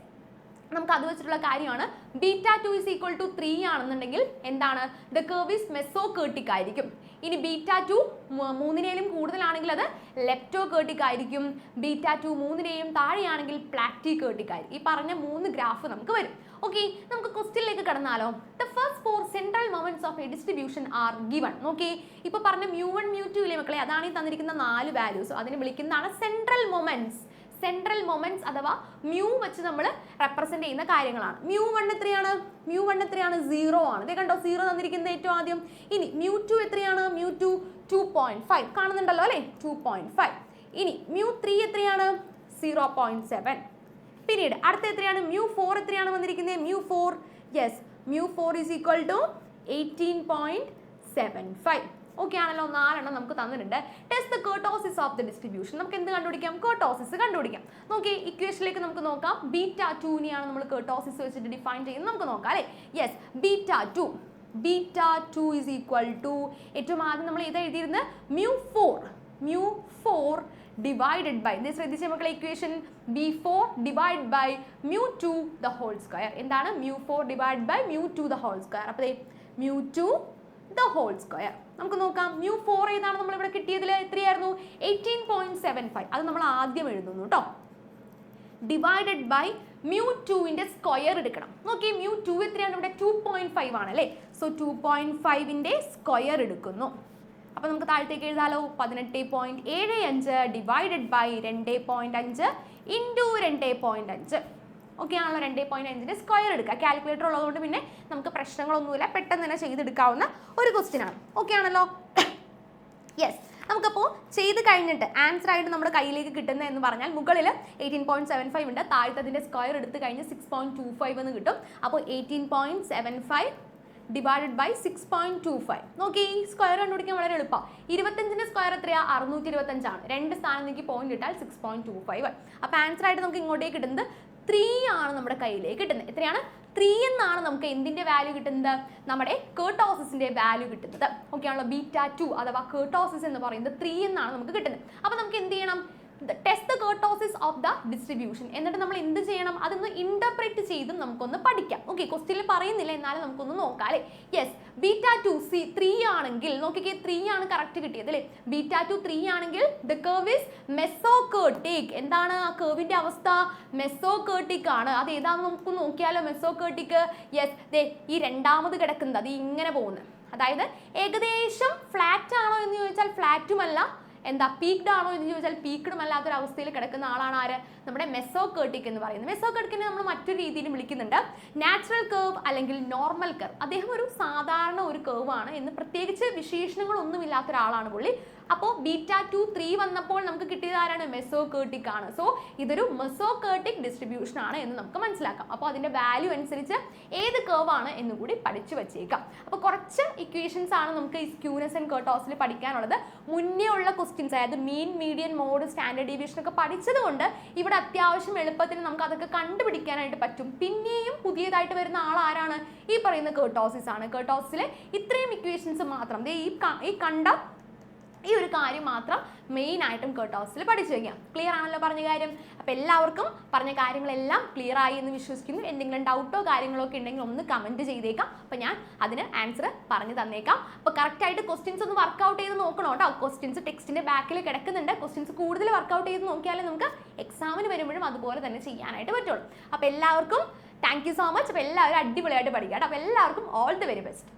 നമുക്ക് അത് വെച്ചിട്ടുള്ള കാര്യമാണ്. β2 ഈസ് ഈക്വൽ ടു 3 ആണെന്നുണ്ടെങ്കിൽ എന്താണ്, ദ കർവ് ഈസ് മെസോകേർട്ടിക് ആയിരിക്കും. ഇനി β2 3നേലും കൂടുതലാണെങ്കിൽ അത് ലെപ്റ്റോകേർട്ടിക് ആയിരിക്കും. β2 3നേയും താഴെയാണെങ്കിൽ പ്ലാറ്റികേർട്ടിക് ആയിരിക്കും. ഈ പറഞ്ഞ 3 ഗ്രാഫ് നമുക്ക് വരും. ഓക്കെ, നമുക്ക് ക്വസ്റ്റ്യനിലേക്ക് കടന്നാലോ. The first 4 central moments of a distribution are given. നോക്കി, ഇപ്പൊ പറഞ്ഞ μ1 μ2 ഇല്ലേ മക്കളെ, അതാണ് ഈ തന്നിരിക്കുന്ന 4 വാല്യൂസ്. അതിനെ വിളിക്കുന്നതാണ് സെൻട്രൽ മൊമെന്റ്സ്. സെൻട്രൽ മൊമെന്റ്സ് അഥവാ മ്യൂ വെച്ച് നമ്മൾ റെപ്രസെന്റ് ചെയ്യുന്ന കാര്യങ്ങളാണ്. μ1 എത്രയാണ്, μ1 എത്രയാണ്, 0 ആണ്. ഇത് കണ്ടോ, 0 തന്നിരിക്കുന്നത് ഏറ്റവും ആദ്യം. ഇനി μ2 എത്രയാണ്, μ2 2.5 കാണുന്നുണ്ടല്ലോ അല്ലേ, 2.5. ഇനി μ3 എത്രയാണ്, 0.7. പിന്നീട് അടുത്ത എത്രയാണ്, μ4 എത്രയാണ് വന്നിരിക്കുന്നത്, μ4 yes, μ4 is equal to 18.75. Okay ആണല്ലോ? 4 എണ്ണം നമുക്ക് തന്നിട്ടുണ്ട്. Test the kurtosis of the distribution. നമുക്ക് എന്ത് കണ്ടുപിടിക്കാം, കർട്ടോസിസ് കണ്ടുപിടിക്കാം. നോക്കി, ഇക്വേഷനിലേക്ക് നമുക്ക് നോക്കാം. β2നെയാണ് നമ്മൾ കർട്ടോസിസ് വെച്ചിട്ട് ഡിഫൈൻ ചെയ്യുന്നത്. നമുക്ക് നോക്കാം അല്ലേ. യെസ്, β2 ഈസ് ഈക്വൽ ടു, ഏറ്റവും ആദ്യം നമ്മൾ ഇത് എഴുതിയിരുന്നത് μ4 ഡിവൈഡഡ് ബൈ, ഇത് ശ്രദ്ധിച്ച മക്കളെ, equation b4 divide by μ2 the whole square. എന്താണ്, μ4 divide by μ2 the whole square. അപ്പോൾ μ2 ദ ഹോൾ സ്ക്വയർ. നമുക്ക് നോക്കാം, μ4 ഏതാണ് നമ്മൾ ഇവിടെ കിട്ടിയതിൽ, എത്രയായിരുന്നു, 18.75. അത് നമ്മൾ ആദ്യം എഴുതുന്നു കേട്ടോ. ഡിവൈഡഡ് ബൈ μ2ന്റെ സ്ക്വയർ എടുക്കണം. നോക്കി, μ2 എത്രയാണ് ഇവിടെ, 2.5 ആണ് അല്ലേ. സോ 2.5ന്റെ സ്ക്വയർ എടുക്കുന്നു. അപ്പോൾ നമുക്ക് താഴത്തേക്ക് എഴുതാലോ, 18.75 ഡിവൈഡഡ് ബൈ 2.5 ഇൻറ്റു 2.5. ഓക്കെ ആണല്ലോ? 2.5ന്റെ സ്ക്വയർ എടുക്കുക. കാൽക്കുലേറ്റർ ഉള്ളതുകൊണ്ട് പിന്നെ നമുക്ക് പ്രശ്നങ്ങളൊന്നുമില്ല, പെട്ടെന്ന് തന്നെ ചെയ്തെടുക്കാവുന്ന ഒരു ക്വസ്റ്റ്യൻ ആണ്. ഓക്കെ ആണല്ലോ? യെസ്, നമുക്കപ്പോൾ ചെയ്ത് കഴിഞ്ഞിട്ട് ആൻസർ ആയിട്ട് നമ്മുടെ കയ്യിലേക്ക് കിട്ടുന്നത് എന്ന് പറഞ്ഞാൽ മുകളിൽ 18.75 ഉണ്ട്, താഴത്തതിൻ്റെ സ്ക്വയർ എടുത്ത് കഴിഞ്ഞ് 6.25 എന്ന് കിട്ടും. അപ്പോൾ 18.75 ഡിവൈഡഡ് ബൈ 6.25. നോക്കി, സ്ക്വയർ കണ്ടുപിടിക്കാൻ വളരെ എളുപ്പമാണ്. 25ന്റെ സ്ക്വയർ എത്രയാണ്, 625 ആണ്. 2 സ്ഥാനം നോക്കി പോയിന്റ് ഇട്ടാൽ 6.25. അപ്പോൾ ആൻസർ ആയിട്ട് നമുക്ക് ഇങ്ങോട്ടേക്ക് കിട്ടുന്നത് 3 ആണ് നമ്മുടെ കയ്യിലേക്ക് കിട്ടുന്നത്. എത്രയാണ്, 3 എന്നാണ് നമുക്ക് എന്തിന്റെ വാല്യൂ കിട്ടുന്നത്, നമ്മുടെ കർട്ടോസിസിന്റെ വാല്യൂ കിട്ടുന്നത്. ഓക്കെ ആണല്ലോ? β2 അഥവാ കർട്ടോസിസ് എന്ന് പറയുന്നത് 3 എന്നാണ് നമുക്ക് കിട്ടുന്നത്. അപ്പോൾ നമുക്ക് എന്ത് ചെയ്യണം, test the kurtosis of the distribution. എന്നിട്ട് നമ്മൾ എന്ത് ചെയ്യണം, അതൊന്ന് ഇന്റർപ്രറ്റ് ചെയ്തും നമുക്കൊന്ന് പഠിക്കാം. ഓക്കെ, ക്വസ്റ്റ്യനിൽ പറയുന്നില്ല, എന്നാലും നമുക്കൊന്ന് നോക്കാം അല്ലേ. യെസ്, β2 3 ആണെങ്കിൽ നോക്കിക്കേ, 3 ആണ് കറക്റ്റ് കിട്ടിയത് അല്ലേ. β2 3 ആണെങ്കിൽ ദ കർവ് ഈസ് മെസോകേർട്ടിക്. എന്താണ് ആ കർവിന്റെ അവസ്ഥ? മെസോകേർട്ടിക് ആണ്. അത് ഏതാണെന്ന് നമുക്ക് നോക്കിയാലോ. മെസോകേർട്ടിക്, യെസ്, ദേ ഈ രണ്ടാമത് കിടക്കുന്നത് അത് ഇങ്ങനെ പോകുന്നത്. അതായത് ഏകദേശം ഫ്ലാറ്റ് ആണോ എന്ന് ചോദിച്ചാൽ ഫ്ലാറ്റുമല്ല, എന്താ പീക്ഡ് ആണോ എന്ന് ചോദിച്ചാൽ പീക്ഡും അല്ലാത്തൊരു അവസ്ഥയിൽ കിടക്കുന്ന ആളാണ് ആര്? നമ്മുടെ മെസോകേർട്ടിക് എന്ന് പറയുന്നത്. മെസോകേർട്ടിക്കിനെ നമ്മൾ മറ്റൊരു രീതിയിൽ വിളിക്കുന്നുണ്ട് നാച്ചുറൽ കർവ് അല്ലെങ്കിൽ നോർമൽ കർവ്. അദ്ദേഹം ഒരു സാധാരണ ഒരു കർവ് ആണ് എന്ന് പ്രത്യേകിച്ച് വിശേഷണങ്ങളൊന്നുമില്ലാത്ത ഒരാളാണ് പുള്ളി. അപ്പോൾ β2 3 വന്നപ്പോൾ നമുക്ക് കിട്ടിയത് ആരാണ്? മെസോകേർട്ടിക് ആണ്. സോ ഇതൊരു മെസോകേർട്ടിക് ഡിസ്ട്രിബ്യൂഷൻ ആണ് എന്ന് നമുക്ക് മനസ്സിലാക്കാം. അപ്പോൾ അതിന്റെ വാല്യൂ അനുസരിച്ച് ഏത് കർവ് ആണ് എന്ന് കൂടി പഠിച്ചു വെച്ചേക്കാം. അപ്പോൾ കുറച്ച് ഇക്വേഷൻസ് ആണ് നമുക്ക് ഈ സ്ക്യൂനെസ് ആൻഡ് കർട്ടോസിൽ പഠിക്കാനുള്ളത്. മുന്നേ ഉള്ള ക്വസ്റ്റ്യൻസ്, അതായത് മീൻ, മീഡിയൻ, മോഡ്, സ്റ്റാൻഡേർഡ് ഡീവിയേഷൻ ഒക്കെ പഠിച്ചത് കൊണ്ട് ഇവിടെ അത്യാവശ്യം എളുപ്പത്തിന് നമുക്ക് അതൊക്കെ കണ്ടുപിടിക്കാനായിട്ട് പറ്റും. പിന്നെയും പുതിയതായിട്ട് വരുന്ന ആൾ ആരാണ്? ഈ പറയുന്ന കർട്ടോസിസ് ആണ്. കർട്ടോസിലെ ഇത്രയും ഇക്വേഷൻസ് മാത്രം ഈ കണ്ട ഈ ഒരു കാര്യം മാത്രം മെയിൻ ആയിട്ടും കർട്ടോസിൽ പഠിച്ചു വയ്ക്കാം. ക്ലിയർ ആണല്ലോ പറഞ്ഞ കാര്യം? അപ്പോൾ എല്ലാവർക്കും പറഞ്ഞ കാര്യങ്ങളെല്ലാം ക്ലിയർ ആയി എന്ന് വിശ്വസിക്കുന്നു. എന്തെങ്കിലും ഡൗട്ടോ കാര്യങ്ങളോ ഒക്കെ ഉണ്ടെങ്കിൽ ഒന്ന് കമൻറ്റ് ചെയ്തേക്കാം. അപ്പോൾ ഞാൻ അതിന് ആൻസർ പറഞ്ഞു തന്നേക്കാം. അപ്പോൾ കറക്റ്റായിട്ട് ക്വസ്റ്റ്യൻസ് ഒന്ന് വർക്കൗട്ട് ചെയ്ത് നോക്കണം കേട്ടോ. ക്വസ്റ്റ്യൻസ് ടെക്സ്റ്റിൻ്റെ ബാക്കിൽ കിടക്കുന്നുണ്ട്. ക്വസ്റ്റ്യൻസ് കൂടുതൽ വർക്കൗട്ട് ചെയ്ത് നോക്കിയാലേ നമുക്ക് എക്സാമിന് വരുമ്പോഴും അതുപോലെ തന്നെ ചെയ്യാനായിട്ട് പറ്റുള്ളൂ. അപ്പോൾ എല്ലാവർക്കും താങ്ക് യു സോ മച്ച്. അപ്പോൾ എല്ലാവരും അടിപൊളിയായിട്ട് പഠിക്കാം കേട്ടോ. അപ്പോൾ എല്ലാവർക്കും ഓൾ ദി വെരി ബെസ്റ്റ്.